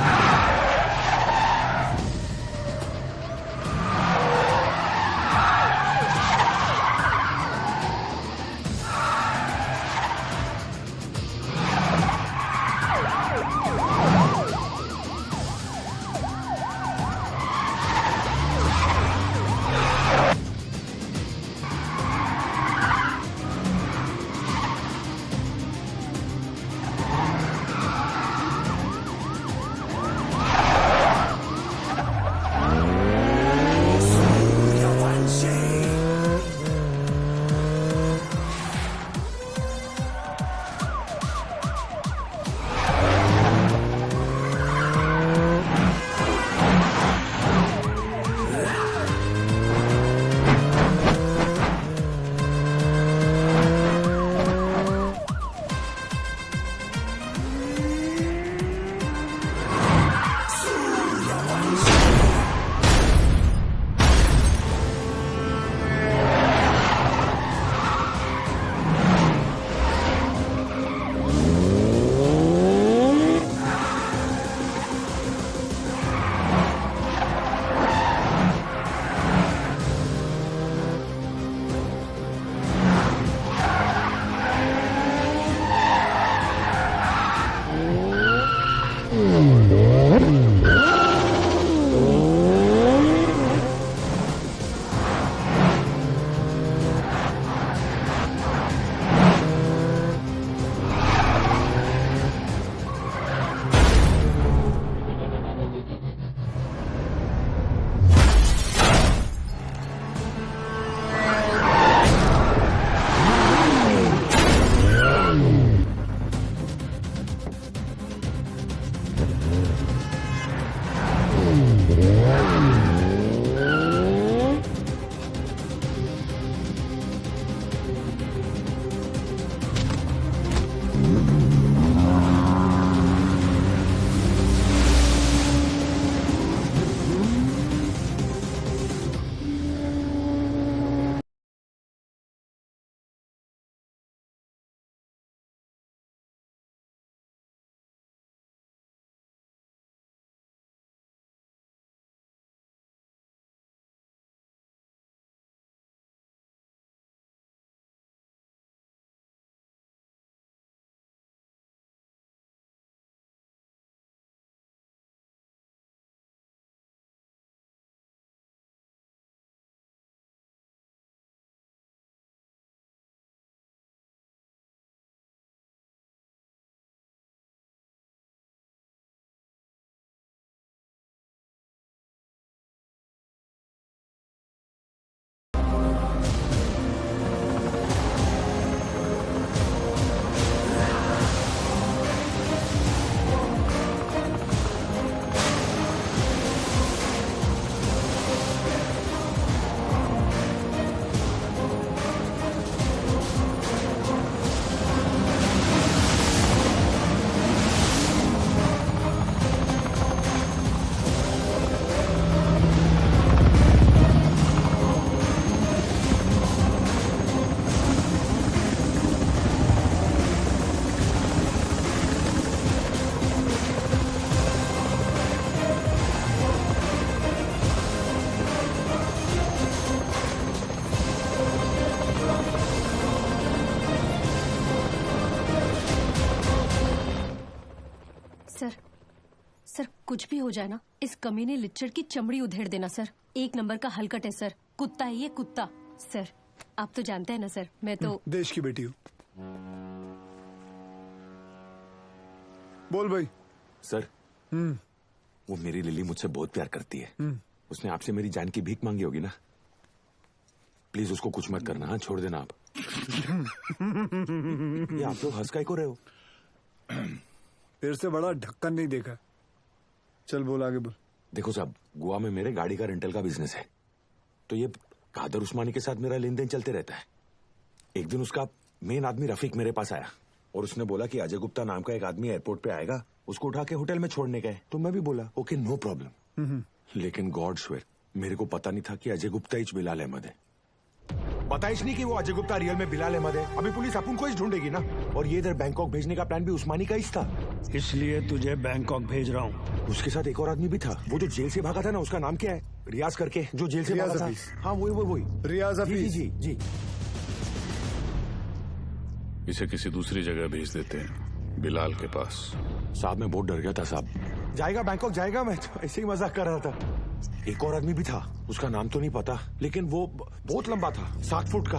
सर कुछ भी हो जाए ना, इस कमीने लिच्चड़ की चमड़ी उधेड़ देना सर। एक नंबर का हलकट है सर, कुत्ता है ये कुत्ता। सर आप तो जानते हैं ना सर, मैं तो देश की बेटी हूँ। बोल भाई। सर वो मेरी लिली मुझसे बहुत प्यार करती है। उसने आपसे मेरी जान की भीख मांगी होगी ना। प्लीज उसको कुछ मत करना, हाँ छोड़ देना आप। ये आप लोग हंस काहे को रहे हो? तेरे से बड़ा ढक्कन नहीं देखा। चल बोल आगे बोल। देखो साहब, गोवा में मेरे गाड़ी का रेंटल का बिजनेस है, तो ये कादर उस्मानी के साथ मेरा लेन देन चलते रहता है। एक दिन उसका मेन आदमी रफीक मेरे पास आया और उसने बोला कि अजय गुप्ता नाम का एक आदमी एयरपोर्ट पे आएगा, उसको उठा के होटल में छोड़ने गए। तो मैं भी बोला ओके नो प्रॉब्लम। लेकिन गॉड श्वेर मेरे को पता नहीं था कि अजय गुप्ता ही बिलाल अहमद है। बताइश नहीं कि वो अजय गुप्ता रियल में बिलाल अहमद है। अभी पुलिस अपन को ही ढूंढेगी ना। और ये इधर बैंकॉक भेजने का प्लान भी उस्मानी का ही था। इसलिए तुझे बैंकॉक भेज रहा हूँ। उसके साथ एक और आदमी भी था, वो जो जेल से भागा था ना, उसका नाम क्या है? रियाज करके, जो जेल से भागा था। हाँ वही रियाज हफीज। जी जी जी। इसे किसी दूसरी जगह भेज देते हैं, बिलाल के पास। साहब मैं बहुत डर गया था साहब। जाएगा बैंकॉक जाएगा, मैं तो ऐसे ही मजाक कर रहा था। एक और आदमी भी था, उसका नाम तो नहीं पता, लेकिन वो बहुत लंबा था, 7 फुट का।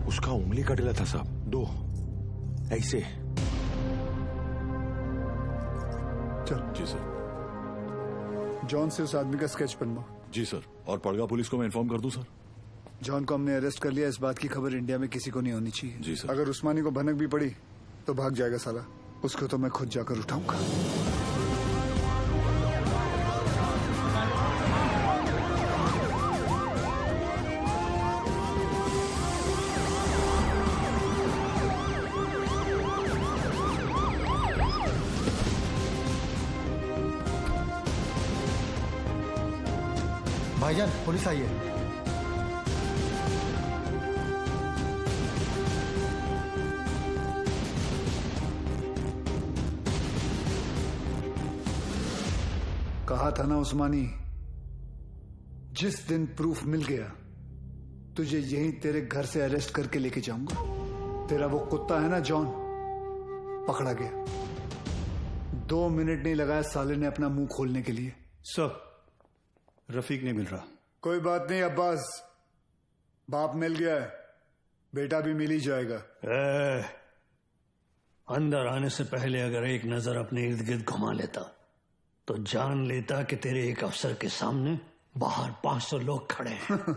उसका उंगली कटेला था साहब, 2 ऐसे। चल जी सर। जॉन से उस आदमी का स्केच बनवा। जी सर। और पड़गा पुलिस को मैं इन्फॉर्म कर दूं सर? जॉन को हमने अरेस्ट कर लिया, इस बात की खबर इंडिया में किसी को नहीं होनी चाहिए। जी सर। अगर उस्मानी को भनक भी पड़ी तो भाग जाएगा साला, उसको तो मैं खुद जाकर उठाऊंगा। भाईजान पुलिस आई है। कहा था ना उस्मानी, जिस दिन प्रूफ मिल गया तुझे यहीं तेरे घर से अरेस्ट करके लेके जाऊंगा। तेरा वो कुत्ता है ना जॉन, पकड़ा गया। 2 मिनट नहीं लगाया साले ने अपना मुंह खोलने के लिए। सर रफीक नहीं मिल रहा। कोई बात नहीं अब्बास, बाप मिल गया है, बेटा भी मिल ही जाएगा। अंदर आने से पहले अगर एक नजर अपने इर्द गिर्द घुमा लेता तो जान लेता कि तेरे एक अफसर के सामने बाहर 500 लोग खड़े हैं।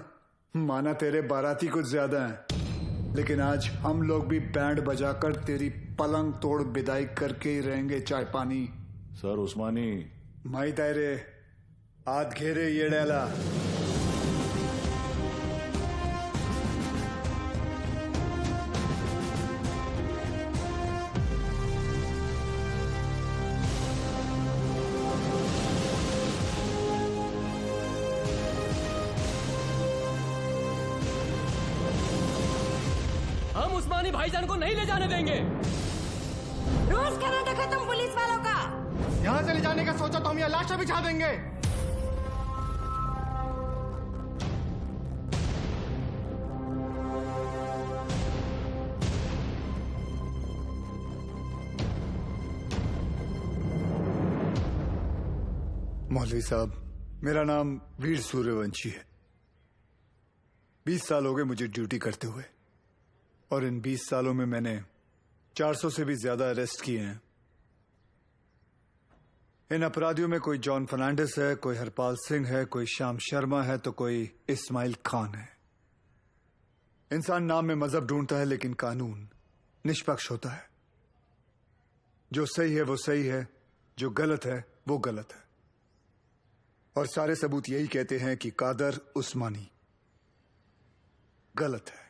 माना तेरे बाराती कुछ ज्यादा हैं, लेकिन आज हम लोग भी बैंड बजाकर तेरी पलंग तोड़ विदाई करके ही रहेंगे। चाय पानी सर उस्मानी माई तायरे हाथ घेरे ये डाला। हम उस्मानी भाईजान को नहीं ले जाने देंगे। रोज करा देखा तुम पुलिस वालों का। यहाँ से ले जाने का सोचा तो हम यहाँ लाशें बिछा देंगे। मौलवी साहब, मेरा नाम वीर सूर्यवंशी है। 20 साल हो गए मुझे ड्यूटी करते हुए, और इन 20 सालों में मैंने 400 से भी ज्यादा अरेस्ट किए हैं। इन अपराधियों में कोई जॉन फर्नांडिस है, कोई हरपाल सिंह है, कोई श्याम शर्मा है, तो कोई इस्माइल खान है। इंसान नाम में मजहब ढूंढता है, लेकिन कानून निष्पक्ष होता है। जो सही है वो सही है, जो गलत है वो गलत है। और सारे सबूत यही कहते हैं कि कादर उस्मानी गलत है।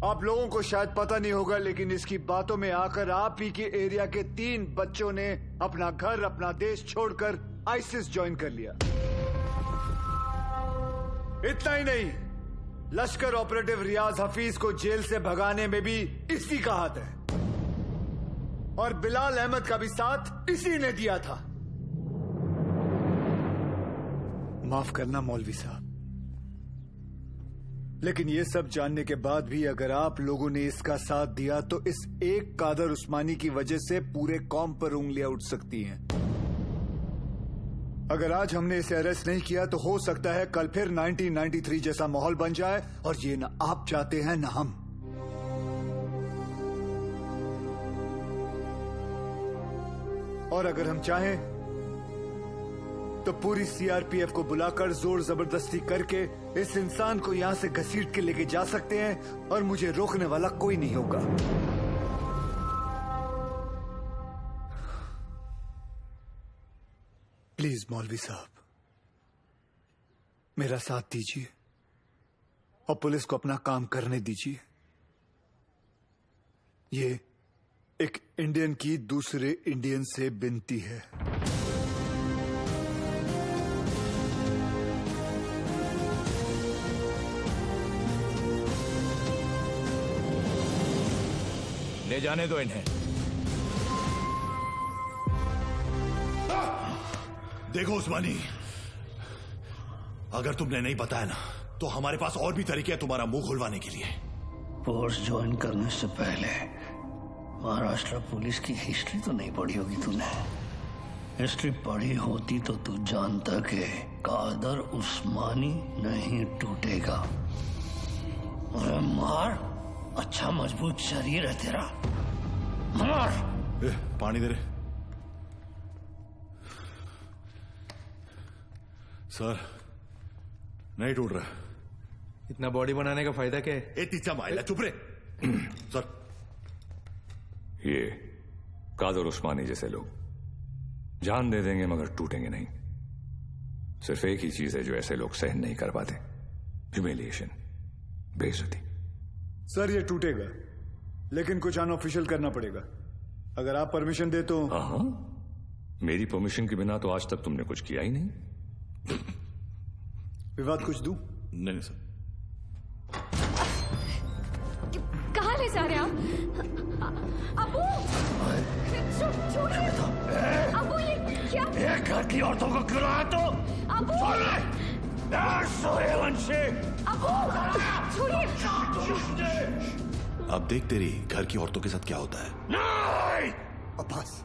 आप लोगों को शायद पता नहीं होगा, लेकिन इसकी बातों में आकर आप ही के एरिया के 3 बच्चों ने अपना घर, अपना देश छोड़कर आईसिस ज्वाइन कर लिया। इतना ही नहीं, लश्कर ऑपरेटिव रियाज हफीज को जेल से भगाने में भी इसी का हाथ है, और बिलाल अहमद का भी साथ इसी ने दिया था। माफ करना मौलवी साहब, लेकिन ये सब जानने के बाद भी अगर आप लोगों ने इसका साथ दिया तो इस एक कादर उस्मानी की वजह से पूरे कौम पर उंगलियां उठ सकती हैं। अगर आज हमने इसे अरेस्ट नहीं किया तो हो सकता है कल फिर 1993 जैसा माहौल बन जाए, और ये ना आप चाहते हैं ना हम। और अगर हम चाहें तो पूरी सीआरपीएफ को बुलाकर जोर जबरदस्ती करके इस इंसान को यहां से घसीट के लेके जा सकते हैं, और मुझे रोकने वाला कोई नहीं होगा। प्लीज मौलवी साहब, मेरा साथ दीजिए और पुलिस को अपना काम करने दीजिए। ये एक इंडियन की दूसरे इंडियन से विनती है। ले जाने दो इन्हें। देखो उस्मानी, अगर तुमने नहीं बताया ना तो हमारे पास और भी तरीके हैं तुम्हारा मुंह खुलवाने के लिए। फोर्स ज्वाइन करने से पहले महाराष्ट्र पुलिस की हिस्ट्री तो नहीं पढ़ी होगी तूने। हिस्ट्री पढ़ी होती तो तू जानता कि कादर उस्मानी नहीं टूटेगा। अरे मार, अच्छा मजबूत शरीर है तेरा, मार। पानी दे रहे सर, नहीं टूट रहा। इतना बॉडी बनाने का फायदा क्या है? ए तीचा माइला, चुप रे। सर, ये कादर उस्मानी जैसे लोग जान दे देंगे मगर टूटेंगे नहीं। सिर्फ एक ही चीज है जो ऐसे लोग सहन नहीं कर पाते, ह्यूमिलिएशन, बेइज्जती। सर ये टूटेगा, लेकिन कुछ अनऑफिशियल करना पड़ेगा। अगर आप परमिशन दे तो। हाँ, मेरी परमिशन के बिना तो आज तक तुमने कुछ किया ही नहीं। विवाद कुछ दूं? नहीं सर। कहाँ ले जा रहे आप? अबू, छोड़िए। अबू ये क्या? ये घर की औरतों को क्यों लाया तू? अबू, सूर्यवंशी। अबू, छोड़िए। अब देख तेरी घर की औरतों के साथ क्या होता है। नहीं। अब्बास,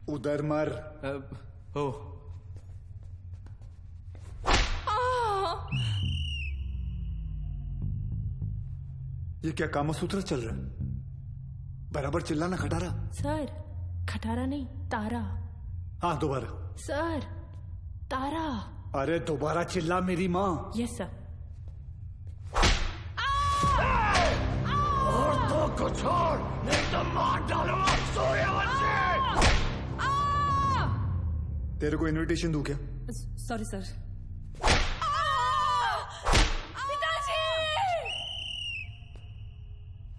उधर मर। ओ ये क्या कामसूत्र चल रहा है? बराबर चिल्लाना खटारा। सर, खटारा नहीं, तारा। हाँ दोबारा। सर, तारा। अरे दोबारा चिल्ला मेरी माँ। Yes sir. औरतों को छोड़, नहीं तो मार डालूंगा सूर्यवंशी। तेरे को इनविटेशन दूं क्या? Sorry sir.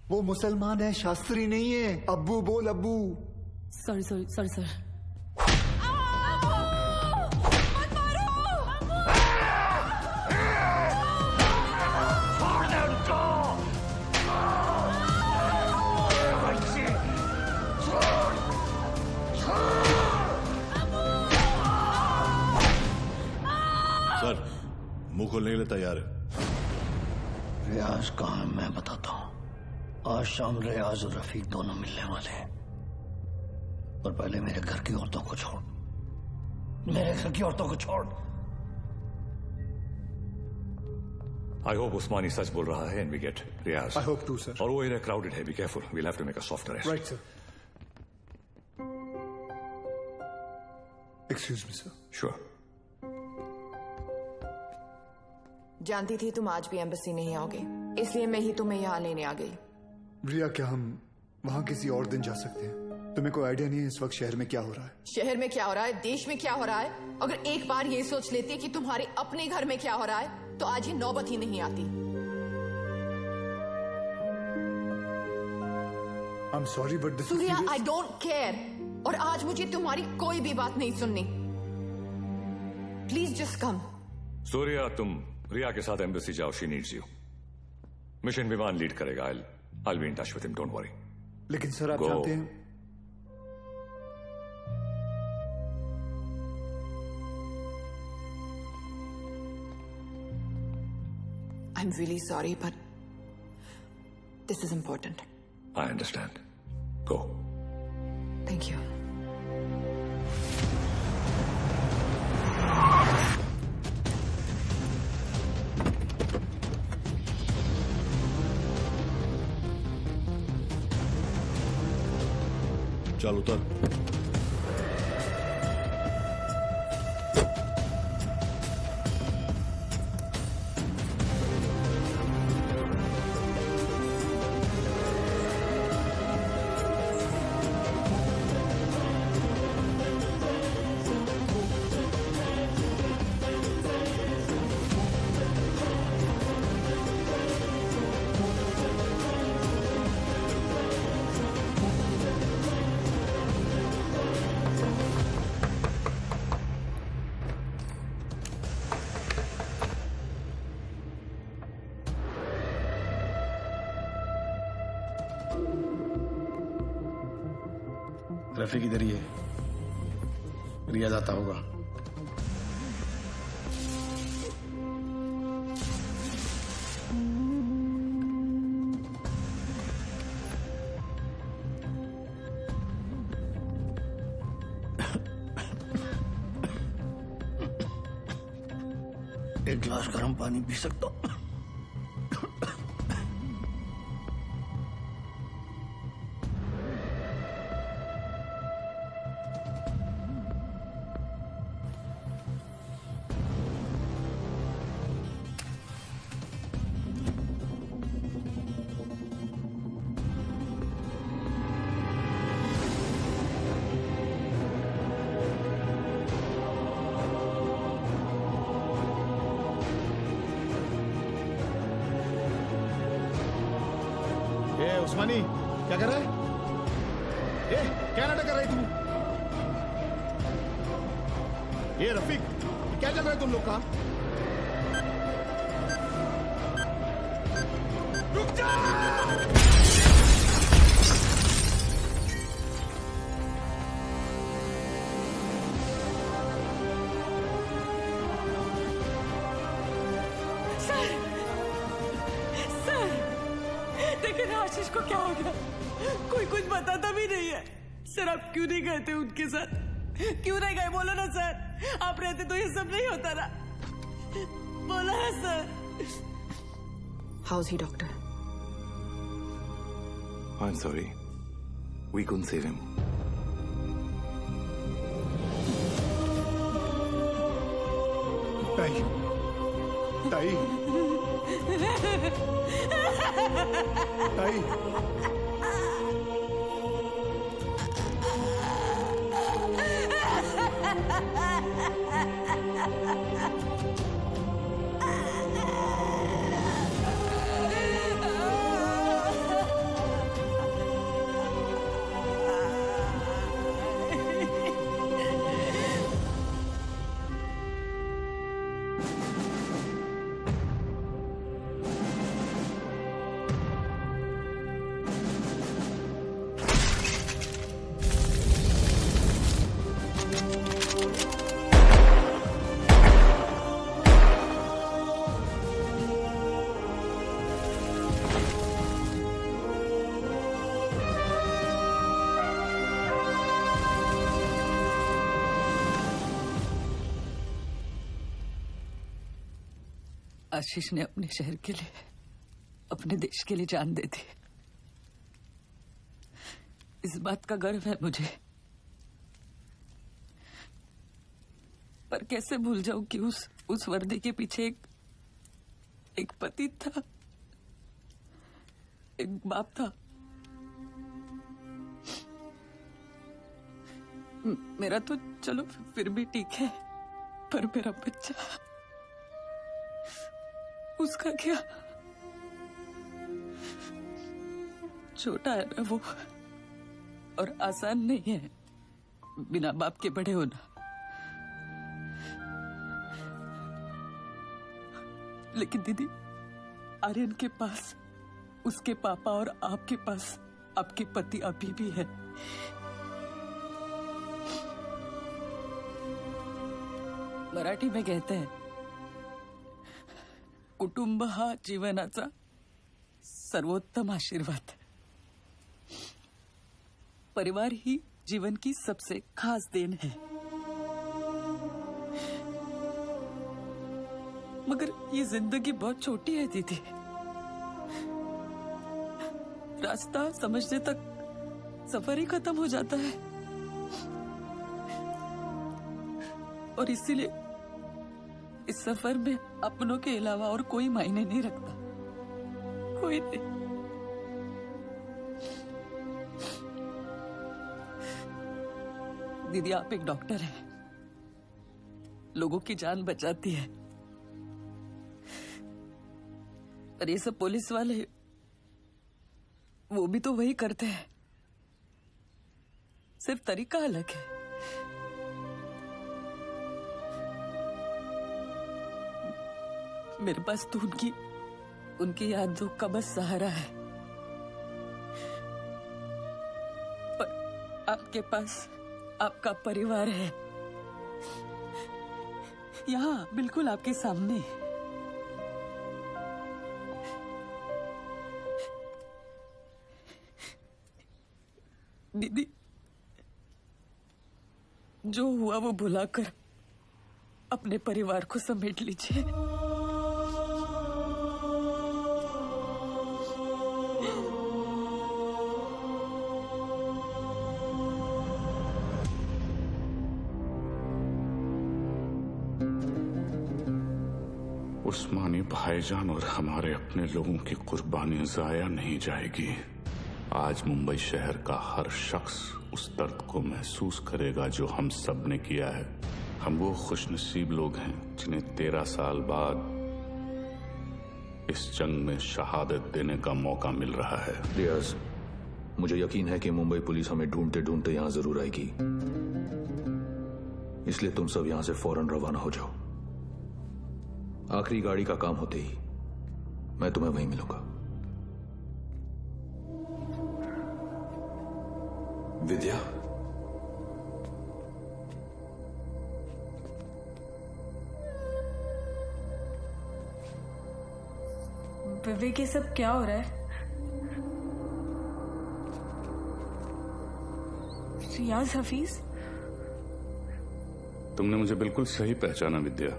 वो मुसलमान है, शास्त्री नहीं है। अब्बू बोल, अब्बू। Sorry sorry sorry sir. Sir, मुंह खोलने के लिए तैयार है। रियाज कहाँ है मैं बताता हूँ। आज शाम रियाज और रफीक दोनों मिलने वाले हैं, पर पहले मेरे घर की औरतों को छोड़, मेरे घर की औरतों को छोड़। आई होप उस्मानी सच बोल रहा है and we get Riyaz. I hope too sir. और वो एरिया क्राउडेड है, be careful, we'll have to make a soft arrest. Right sir. Excuse me sir. Sure. जानती थी तुम आज भी एम्बेसी नहीं आओगे, इसलिए मैं ही तुम्हें यहाँ लेने आ गई। रिया, क्या हम वहाँ किसी और दिन जा सकते हैं? तुम्हें कोई आइडिया नहीं है इस वक्त शहर में क्या हो रहा है? शहर में क्या हो रहा है, देश में क्या हो रहा है? अगर एक बार ये सोच लेती कि तुम्हारे अपने घर में क्या हो रहा है तो आज ये नौबत ही नहीं आती। I'm sorry, but this is Surya, serious. I don't care. और आज मुझे तुम्हारी कोई भी बात नहीं सुननी। Please just come. सूर्या, तुम रिया के साथ एम्बेसी जाओ, शी नीड्स यू। मिशन विमान लीड करेगा। I'll be in touch with him, don't worry. लेकिन सर आप Go. जानते हैं I'm really sorry, but this is important. I understand. Go. Thank you. चल उतर। रफीक इधर ही है, रियाज आता होगा। एक गिलास गर्म पानी पी सकता हूँ? उस्मानी क्या कर रहा है? क्या नाटक कर रही तू? ये रफीक, क्या चल रहा है तुम लोग का? रुक जा! लेकिन आशीष को क्या हो गया? कोई कुछ बताता भी नहीं है। सर आप क्यों नहीं गए थे उनके साथ? क्यों नहीं गए? बोलो ना सर, आप रहते तो ये सब नहीं होता ना। बोलो ना sir. How is he doctor? I'm sorry. We couldn't save him. ताई, ताई, ताई, आशीष ने अपने शहर के लिए, अपने देश के लिए जान दे दी। इस बात का गर्व है मुझे। पर कैसे भूल जाऊं कि उस वर्दी के पीछे एक पति था, एक बाप था। मेरा तो चलो फिर भी ठीक है, पर मेरा बच्चा, उसका क्या? छोटा है ना वो, और आसान नहीं है बिना बाप के बड़े होना। लेकिन दीदी, आर्यन के पास उसके पापा और आपके पास आपके पति अभी भी है। मराठी में कहते हैं, कुटुंब हा जीवनाचा सर्वोत्तम आशीर्वाद। परिवार ही जीवन की सबसे खास देन है। मगर ये जिंदगी बहुत छोटी है दीदी। रास्ता समझने तक सफर ही खत्म हो जाता है। और इसीलिए इस सफर में अपनों के अलावा और कोई मायने नहीं रखता, कोई नहीं। दीदी, आप एक डॉक्टर हैं, लोगों की जान बचाती है। पर ये सब पुलिस वाले, वो भी तो वही करते हैं, सिर्फ तरीका अलग है। मेरे पास तो उनकी यादों का बस सहारा है। पर आप आपके पास आपका परिवार है, यहाँ बिल्कुल आपके सामने। दीदी, जो हुआ वो भुलाकर अपने परिवार को समेट लीजिए। उस्मानी भाईजान और हमारे अपने लोगों की कुर्बानी जाया नहीं जाएगी। आज मुंबई शहर का हर शख्स उस दर्द को महसूस करेगा जो हम सब ने किया है। हम वो खुशनसीब लोग हैं जिन्हें 13 साल बाद इस जंग में शहादत देने का मौका मिल रहा है। रियाज, मुझे यकीन है कि मुंबई पुलिस हमें ढूंढते ढूंढते यहां जरूर आएगी, इसलिए तुम सब यहां से फौरन रवाना हो जाओ। आखिरी गाड़ी का काम होते ही मैं तुम्हें वहीं मिलूंगा। विद्या, विवेक, ये सब क्या हो रहा है? रियाज हफीज? तुमने मुझे बिल्कुल सही पहचाना विद्या।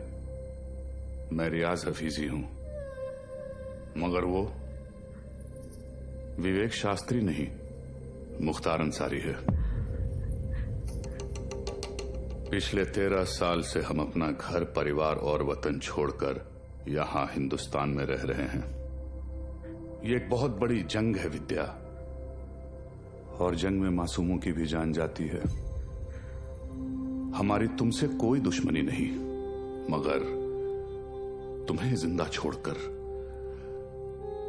मैं रियाज हफीज ही हूं, मगर वो विवेक शास्त्री नहीं, मुख्तार अंसारी है। पिछले 13 साल से हम अपना घर, परिवार और वतन छोड़कर यहां हिंदुस्तान में रह रहे हैं। ये एक बहुत बड़ी जंग है विद्या, और जंग में मासूमों की भी जान जाती है। हमारी तुमसे कोई दुश्मनी नहीं, मगर तुम्हें जिंदा छोड़कर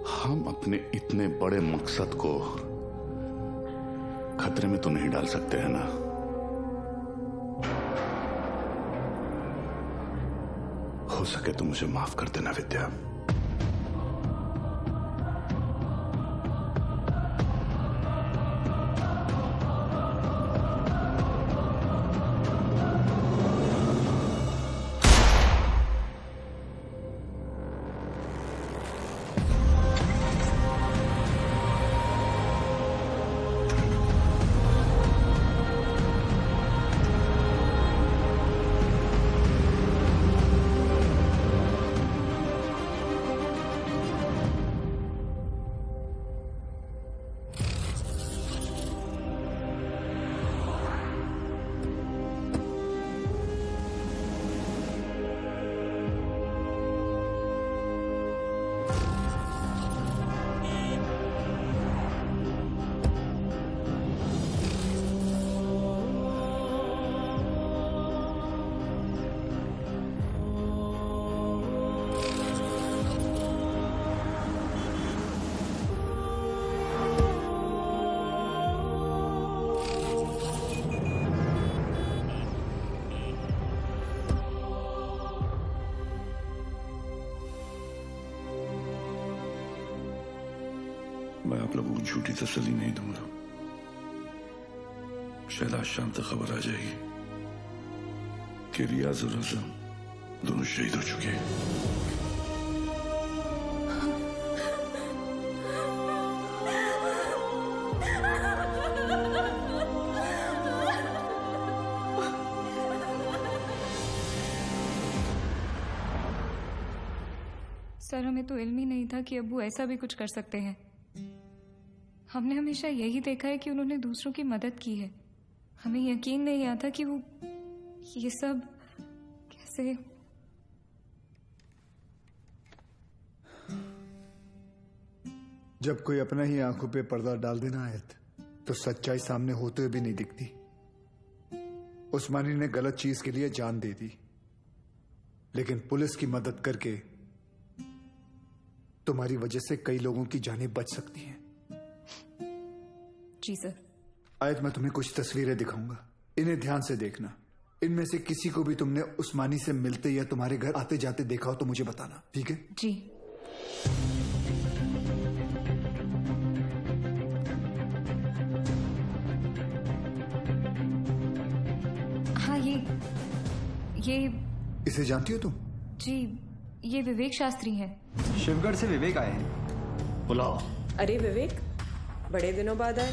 हम अपने इतने बड़े मकसद को खतरे में तो नहीं डाल सकते हैं ना। हो सके तो मुझे माफ कर देना विद्या। मैं आप लोगों को झूठी तसल्ली नहीं दूंगा। शायद आज शाम तक खबर आ जाएगी कि रियाज और आजम दोनों शहीद हो चुके हैं। सर, हमें तो इल्म ही नहीं था कि अब्बू ऐसा भी कुछ कर सकते हैं। हमने हमेशा यही देखा है कि उन्होंने दूसरों की मदद की है। हमें यकीन नहीं आता कि वो ये सब कैसे। जब कोई अपना ही आंखों पे पर्दा डाल देना आयत, तो सच्चाई सामने होते हुए भी नहीं दिखती। उस्मानी ने गलत चीज के लिए जान दे दी, लेकिन पुलिस की मदद करके तुम्हारी वजह से कई लोगों की जानें बच सकती हैं। जी सर। आयत, मैं तुम्हें कुछ तस्वीरें दिखाऊंगा, इन्हें ध्यान से देखना। इनमें से किसी को भी तुमने उस्मानी से मिलते या तुम्हारे घर आते जाते देखा हो तो मुझे बताना, ठीक है? जी। हाँ ये इसे जानती हो तुम? जी, ये विवेक शास्त्री हैं। शिवगढ़ से विवेक आए हैं। बुलाओ। अरे विवेक, बड़े दिनों बाद आए।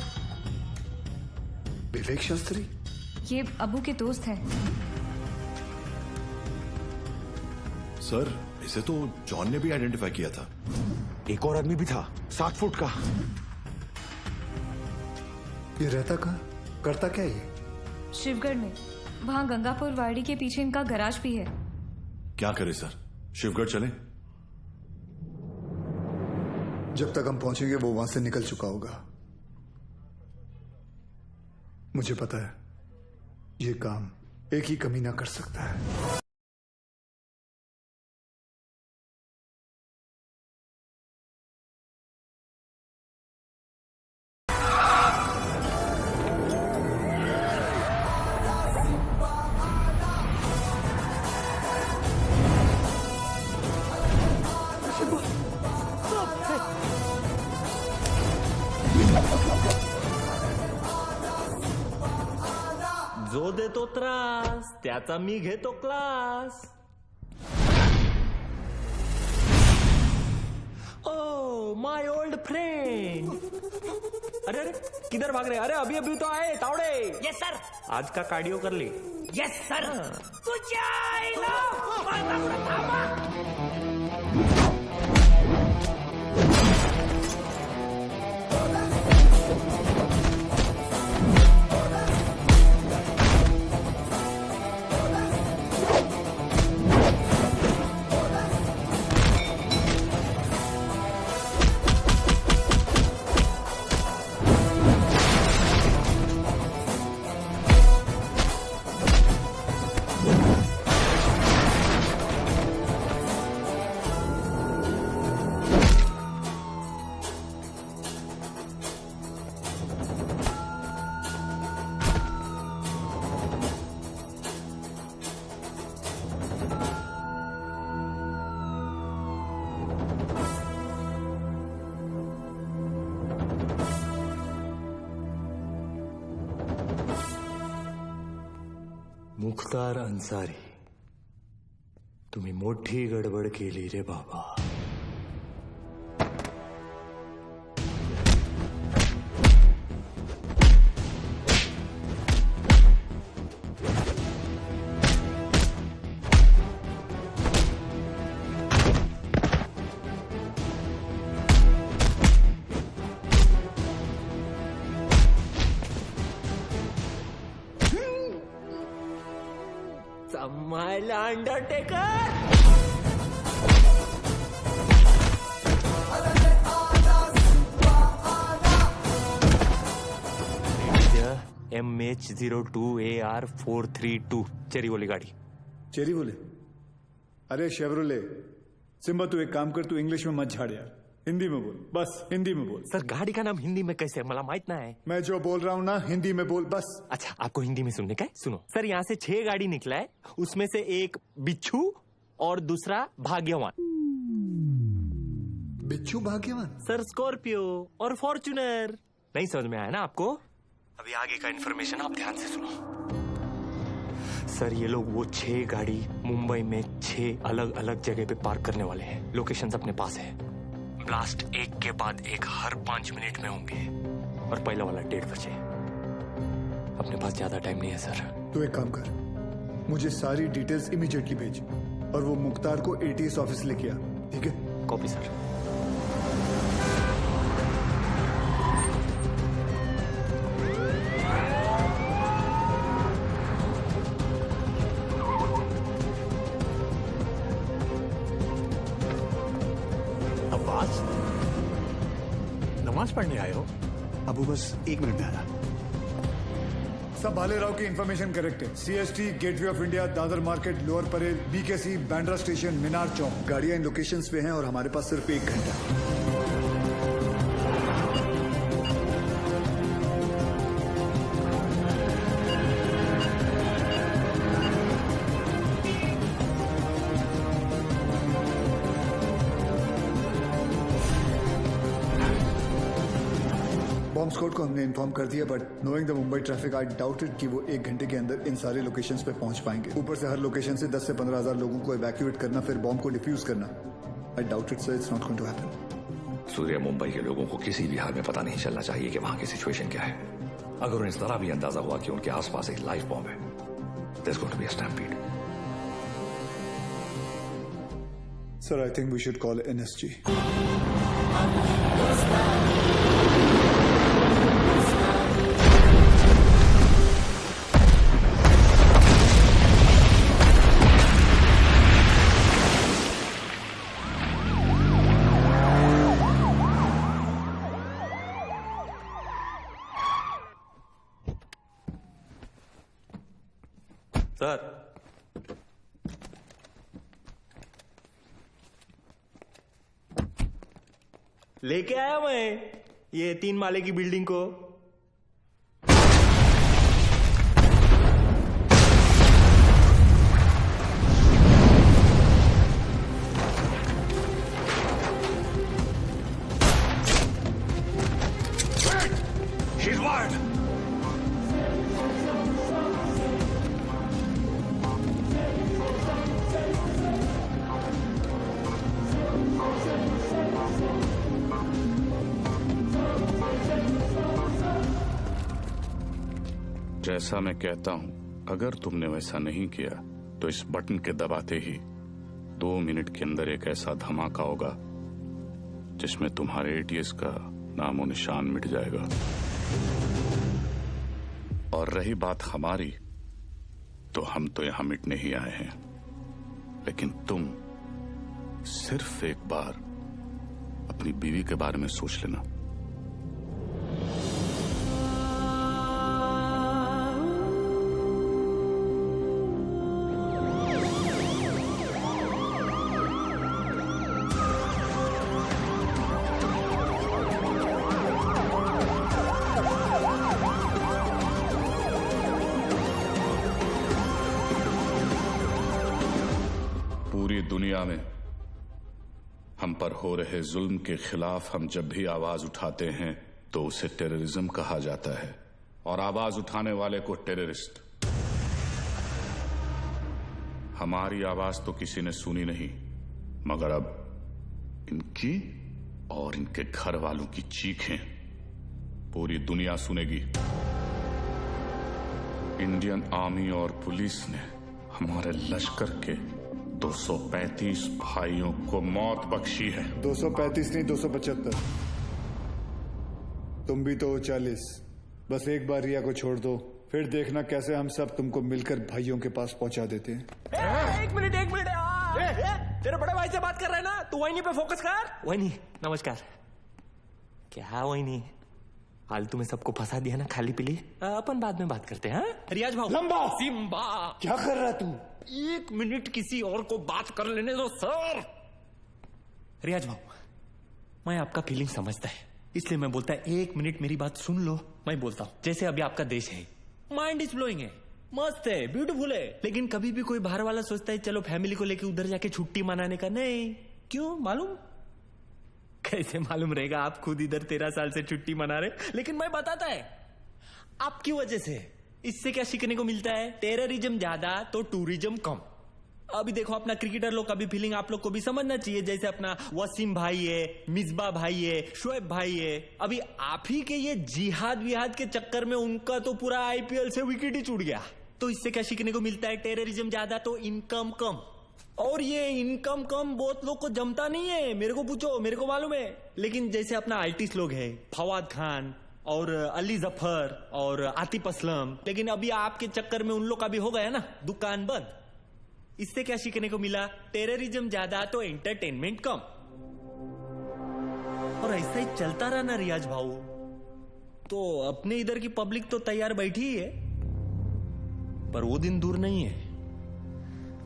विवेक शास्त्री? ये अबू के दोस्त हैं। सर, इसे तो जॉन ने भी आइडेंटिफाई किया था। एक और आदमी भी था, 7 फुट का। ये रहता कहाँ? करता क्या ये? शिवगढ़ में, वहाँ गंगापुर वाड़ी के पीछे इनका गराज भी है। क्या करे सर, शिवगढ़ चले? जब तक हम पहुंचेंगे वो वहां से निकल चुका होगा। मुझे पता है ये काम एक ही कमीना कर सकता है। जो देतो त्रास त्याचा मी घेतो class. Oh my old friend. अरे अरे किधर भाग रहे? अरे अभी अभी तो आए तावड़े. Yes sir. आज का कार्डियो कर ले. Yes sir. तुझ्या आईला माझा पुढे थांबा. मुख्तार अन्सारी, तुम्ही मोठी गडबड केली रे बाबा. संभाळला अंडरटेकर. MH02AR432 चेरी बोली गाड़ी. चेरी बोले? अरे शेवरोले. सिम्बा तू एक काम कर, तू इंग्लिश में मत झाड़ यार, हिंदी में बोल. बस हिंदी में बोल. सर गाड़ी का नाम हिंदी में कैसे? मला माहित नाही. मैं जो बोल रहा हूँ ना हिंदी में बोल बस. अच्छा आपको हिंदी में सुनने का है? सुनो सर, यहाँ से 6 गाड़ी निकला है, उसमें से एक बिच्छू और दूसरा भाग्यवान. बिच्छू भाग्यवान? सर स्कॉर्पियो और फॉर्च्यूनर. नहीं समझ में आया ना आपको? अभी आगे का इन्फॉर्मेशन आप ध्यान से सुनो. सर ये लोग वो 6 गाड़ी मुंबई में 6 अलग अलग जगह पे पार्क करने वाले हैं. लोकेशंस अपने पास है. ब्लास्ट एक के बाद एक हर 5 मिनट में होंगे और पहला वाला 1:30 बजे. अपने पास ज्यादा टाइम नहीं है सर. तू एक काम कर, मुझे सारी डिटेल्स इमीडिएटली भेज और वो मुख्तार को ATS ऑफिस लेके आ. ठीक है? Copy sir. नमाज पढ़ने आए हो? अबू बस 1 मिनट में आया. सब भालेराव की इंफॉर्मेशन करेक्ट है. CST, gateway of India, Dadar market, lower Parel, BKC, Bandra station, Minar Chowk. गाड़ियां इन लोकेशंस पे हैं और हमारे पास सिर्फ 1 घंटा. बॉम्ब स्क्वाड को हमने इन्फॉर्म कर दिया, but knowing the Mumbai traffic I doubted कि वो 1 घंटे के अंदर इन सारे लोकेशंस पे पहुंच पाएंगे। ऊपर से हर लोकेशन से 10 से 15 हजार लोगों को इवैक्यूएट करना, फिर बॉम्ब को डिफ्यूज करना। I doubt it sir, it's not going to happen. Surya, Mumbai के लोगों को किसी भी हाल में पता नहीं चलना चाहिए कि वहां की सिचुएशन क्या है। अगर उन्हें इस तरह भी अंदाजा हुआ कि उनके आसपास एक लाइव बॉम्ब है, there's going to be a stampede. Sir, I think we should call NSG. Sir, लेके आया मैं ये 3 माले की बिल्डिंग को। She's wired. जैसा मैं कहता हूं, अगर तुमने वैसा नहीं किया तो इस बटन के दबाते ही 2 मिनट के अंदर एक ऐसा धमाका होगा जिसमें तुम्हारे एटीएस का नामो निशान मिट जाएगा। और रही बात हमारी, तो हम तो यहां मिटने ही आए हैं, लेकिन तुम सिर्फ एक बार अपनी बीवी के बारे में सोच लेना। पूरी दुनिया में हम पर हो रहे जुल्म के खिलाफ हम जब भी आवाज उठाते हैं तो उसे टेररिज्म कहा जाता है, और आवाज उठाने वाले को टेररिस्ट। हमारी आवाज तो किसी ने सुनी नहीं, मगर अब इनकी और इनके घर वालों की चीखें पूरी दुनिया सुनेगी। इंडियन आर्मी और पुलिस ने हमारे लश्कर के 235 भाइयों को मौत बख्शी है। 235 नहीं, 275। तुम भी तो 40। बस एक बार रिया को छोड़ दो, फिर देखना कैसे हम सब तुमको मिलकर भाइयों के पास पहुंचा देते हैं। एक मिनट तेरे बड़े भाई से बात कर रहे हैं ना, तू वही पे फोकस कर। वही नमस्कार। क्या वही फालतू में सबको फंसा दिया ना, खाली पीली। अपन बाद में बात करते हैं। रियाज भाऊ, लंबा सिम्बा, क्या कर रहा तू? 1 मिनट किसी और को बात कर लेने दो सर। रियाज भाऊ, मैं आपका फीलिंग समझता है, इसलिए मैं बोलता है 1 मिनट मेरी बात सुन लो। मैं बोलता हूँ, जैसे अभी आपका देश है, माइंड इज ब्लोइंग है, मस्त है, ब्यूटीफुल है, लेकिन कभी भी कोई बाहर वाला सोचता है चलो फैमिली को लेके उधर जाके छुट्टी मनाने का। नहीं, क्यों मालूम? कैसे मालूम रहेगा? आप खुद इधर 13 साल से छुट्टी मना रहे, लेकिन मैं बताता है आपकी वजह से। इससे क्या सीखने को मिलता है? टेररिज्म ज्यादा तो टूरिज्म कम। अभी देखो, अपना क्रिकेटर लोग का भी फीलिंग आप लोग को भी समझना चाहिए। जैसे अपना वसीम भाई है, मिसबा भाई है, शोएब भाई है, अभी आप ही के ये जिहाद विहाद के चक्कर में उनका तो पूरा आईपीएल से विकेट ही छूट गया। तो इससे क्या सीखने को मिलता है? टेररिज्म ज्यादा तो इनकम कम। और ये इनकम कम बहुत लोग को जमता नहीं है, मेरे को पूछो, मेरे को मालूम है। लेकिन जैसे अपना आर्टिस्ट लोग है, फवाद खान और अली जफर और आतिफ असलम, लेकिन अभी आपके चक्कर में उन लोग का भी हो गया ना दुकान बंद। इससे क्या सीखने को मिला? टेररिज्म ज्यादा तो एंटरटेनमेंट कम। और ऐसा ही चलता रहा ना रियाज भाऊ, तो अपने इधर की पब्लिक तो तैयार बैठी ही है। पर वो दिन दूर नहीं है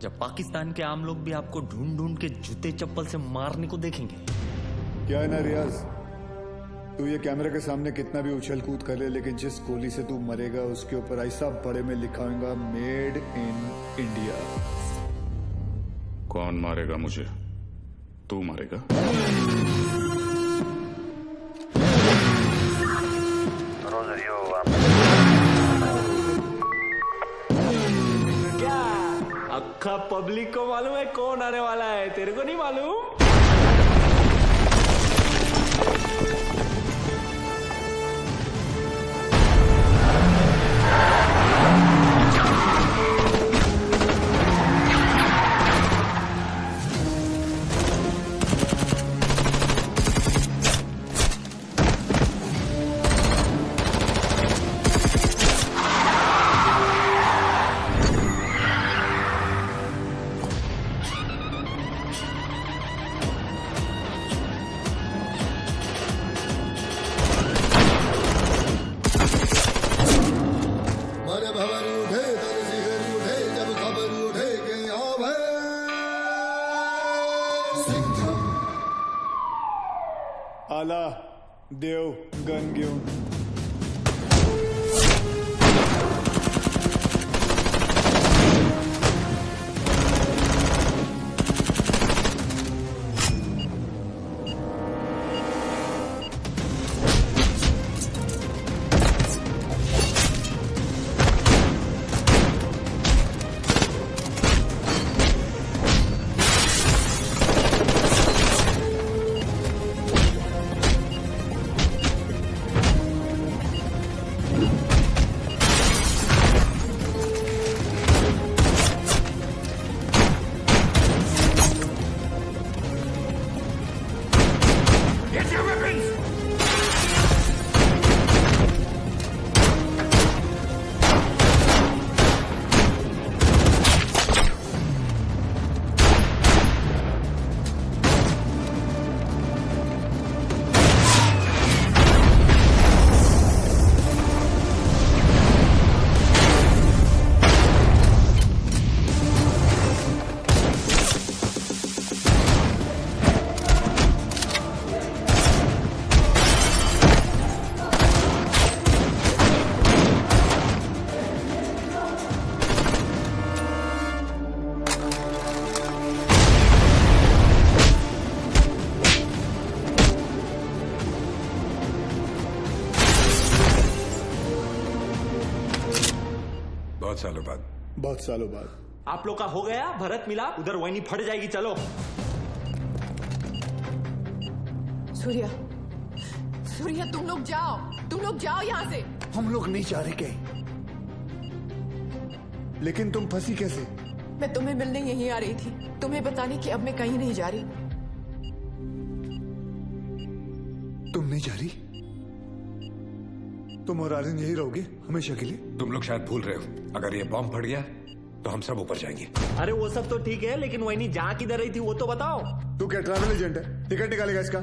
जब पाकिस्तान के आम लोग भी आपको ढूंढ ढूंढ के जूते चप्पल से मारने को देखेंगे। क्या है ना रियाज, तू ये कैमरे के सामने कितना भी उछल कूद कर ले, लेकिन जिस गोली से तू मरेगा उसके ऊपर ऐसा बड़े में लिखा होगा, मेड इन इंडिया। कौन मारेगा मुझे? तू मारेगा? धोखा पब्लिक को मालूम है कौन आने वाला है, तेरे को नहीं मालूम? आला देव गन घेऊन बहुत सालों बाद आप लोग का हो गया भरत मिला, उधर वही फट जाएगी। चलो सूर्या, सूर्या तुम लोग जाओ यहाँ से। हम लोग नहीं जा रहे कहीं। लेकिन तुम फंसी कैसे? मैं तुम्हें मिलने यहीं आ रही थी, तुम्हें बताने कि अब मैं कहीं नहीं जा रही। तुम नहीं जा रही? तुम और आर्यन यही रहोगे हमेशा के लिए? तुम लोग शायद भूल रहे हो, अगर ये बॉम्ब फट गया तो हम सब ऊपर जाएंगे। अरे वो सब तो ठीक है, लेकिन वही जा किधर रही थी वो तो बताओ। तू क्या ट्रैवल एजेंट है? टिकट निकालेगा इसका?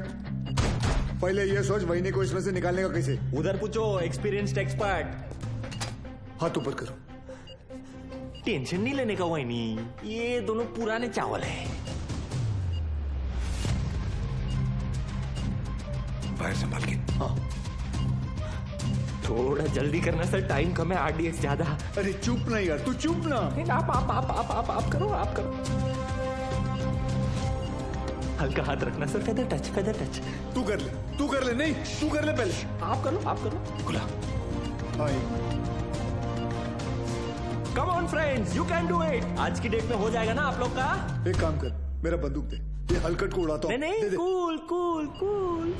पहले ये सोच वहीने को इसमें से निकालने का कैसे। उधर पूछो एक्सपीरियंस्ड एक्सपर्ट। हाथ ऊपर करो। टेंशन नहीं लेने का वही, ये दोनों पुराने चावल है। बाहर संभाल के। हाँ थोड़ा जल्दी करना सर, टाइम कम है, आरडीएक्स ज्यादा। अरे चुप नहीं यार, तू चुप ना। आप करो। हल्का हाथ रखना सर, फेदर टच। तू कर ले, नहीं तू कर ले पहले। आप करो। खुला। Come on friends, you can do it. आज की डेट में हो जाएगा ना आप लोग का। एक काम कर, मेरा बंदूक दे, ये हलकट को उड़ाता हूँ। नहीं, कूल।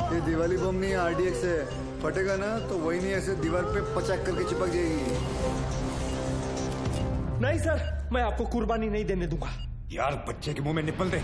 ये दिवाली बम नहीं है, आरडीएक्स है। फटेगा ना तो वही नहीं ऐसे दीवार पे पचाक करके चिपक जाएगी। नहीं सर, मैं आपको कुर्बानी नहीं देने दूंगा। यार बच्चे के मुंह में निपल दे।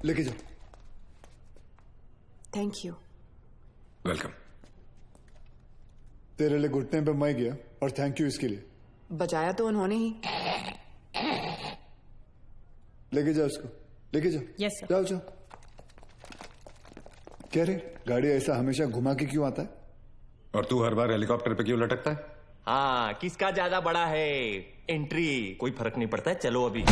लेके जाओ। Thank you. वेलकम। तेरे लिए घुटने पे मैं गया और थैंक यू इसके लिए। बजाया तो उन्होंने ही। लेके जाओ उसको, लेके जाओ। Yes sir. जाओ जाओ। क्या रे, गाड़ी ऐसा हमेशा घुमा के क्यों आता है? और तू हर बार हेलीकॉप्टर पे क्यों लटकता है? हाँ, किसका ज्यादा बड़ा है एंट्री, कोई फर्क नहीं पड़ता है। चलो अभी।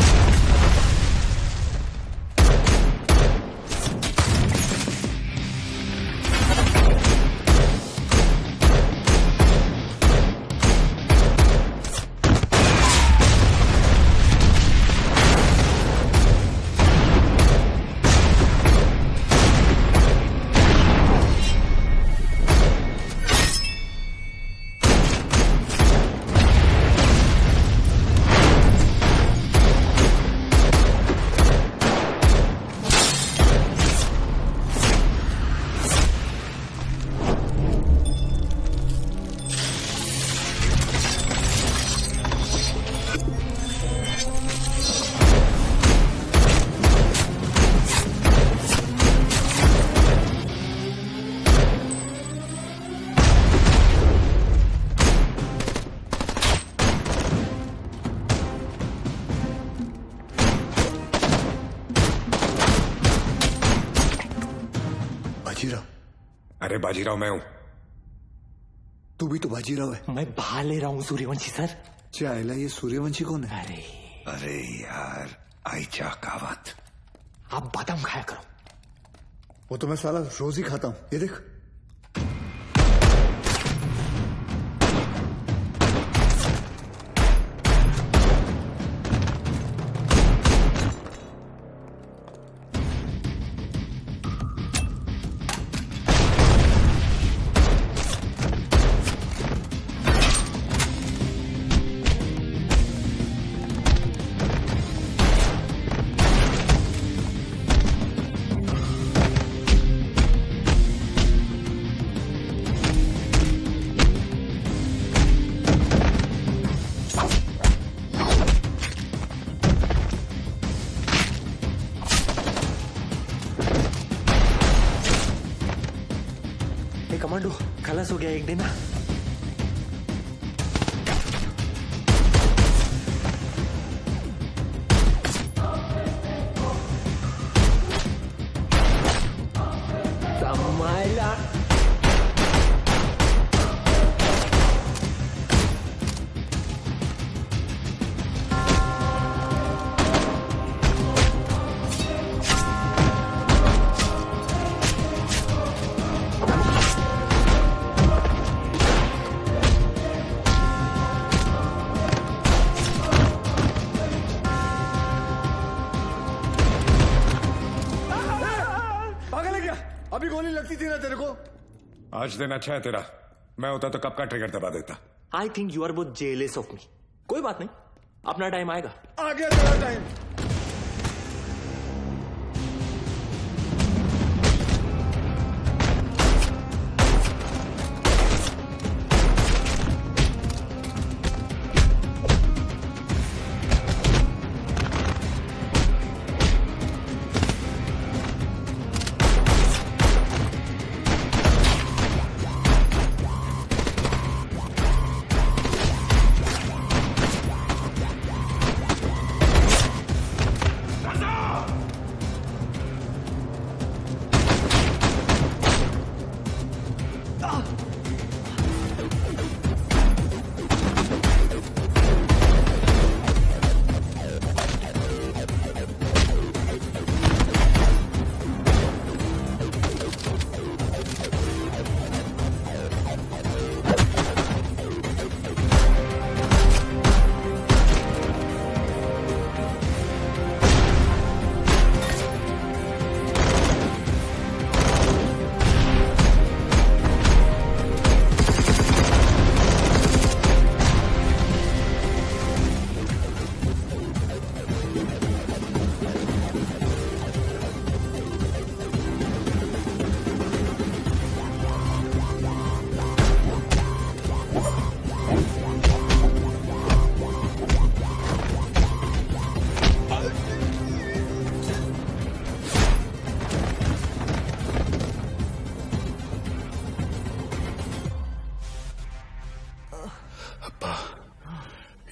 बाजीराव? अरे बाजीराव मैं हूं। तू भी तो बाजीराव है। मैं बहा ले रहा हूँ सूर्यवंशी सर। चाइला, ये सूर्यवंशी कौन है? अरे यार, आयचा कावत। आप बादाम खाया करो। वो तो मैं साला रोज ही खाता हूं, ये देख। कमांडो, खलास हो गया एक दिन। संभाला। अभी गोली लगती थी ना तेरे को। आज दिन अच्छा है तेरा, मैं होता तो कब का ट्रिगर दबा देता। I think you are both jealous of me. कोई बात नहीं, अपना टाइम आएगा। आ गया तेरा टाइम।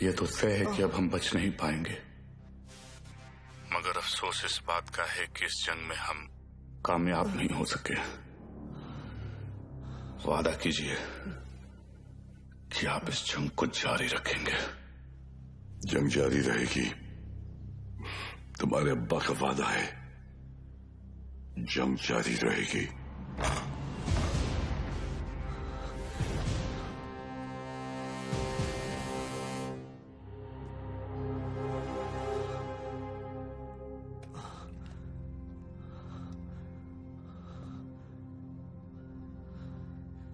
ये तो तय है कि अब हम बच नहीं पाएंगे, मगर अफसोस इस बात का है कि इस जंग में हम कामयाब नहीं हो सके। वादा कीजिए कि आप इस जंग को जारी रखेंगे। जंग जारी रहेगी, तुम्हारे अब्बा का वादा है। जंग जारी रहेगी।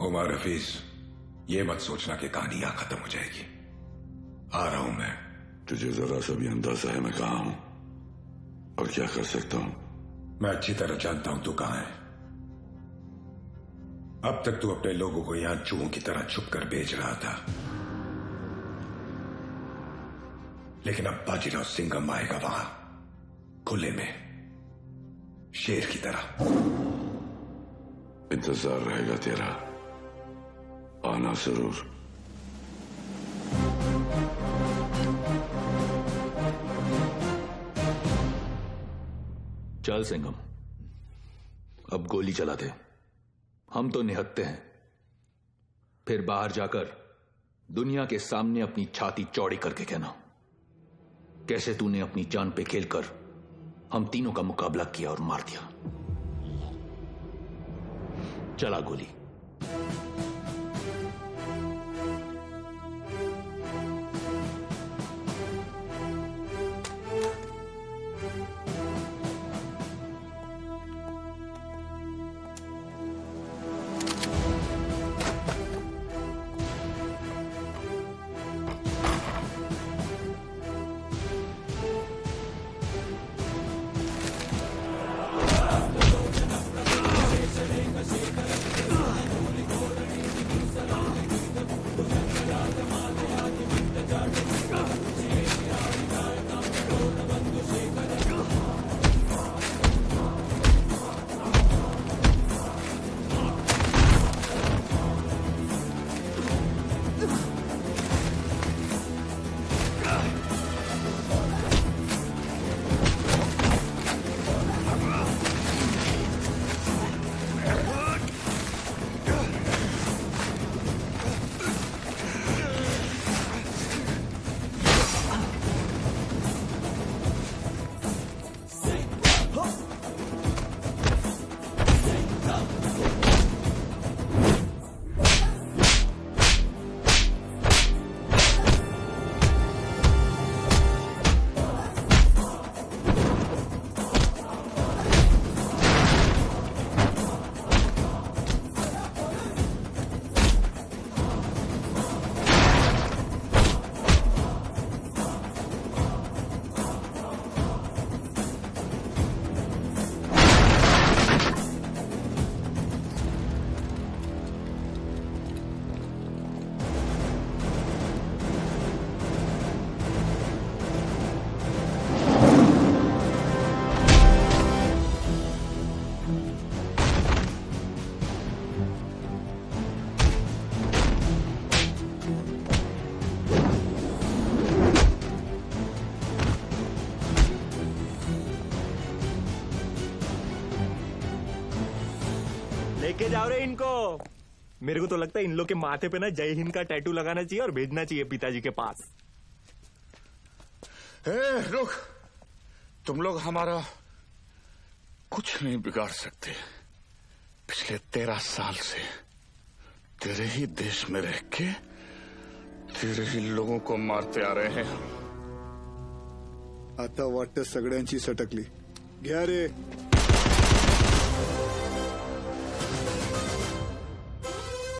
उमर हफीज, ये मत सोचना कि कहानी यहां खत्म हो जाएगी। आ रहा हूं मैं। तुझे जरा सा भी अंदाजा है मैं कहां हूं और क्या कर सकता हूं? मैं अच्छी तरह जानता हूं तू कहां है। अब तक तू अपने लोगों को यहां चूहों की तरह छुप कर बेच रहा था, लेकिन अब बाजीराव सिंघम आएगा वहां खुले में, शेर की तरह। इंतजार रहेगा तेरा, आना जरूर। चल सिंघम, अब गोली चला दे। हम तो निहत्ते हैं, फिर बाहर जाकर दुनिया के सामने अपनी छाती चौड़ी करके कहना कैसे तूने अपनी जान पे खेलकर हम तीनों का मुकाबला किया और मार दिया। चला गोली। लेके जाओ रे इनको। मेरे को तो लगता है इन लोग के माथे पे ना जय हिंद का टैटू लगाना चाहिए और भेजना चाहिए पिताजी के पास। रुक, तुम लोग हमारा कुछ नहीं बिगाड़ सकते। पिछले 13 साल से तेरे ही देश में रह के तेरे ही लोगों को मारते आ रहे हैं। आता वाटतं सगळ्यांची सटकली। घ्या रे।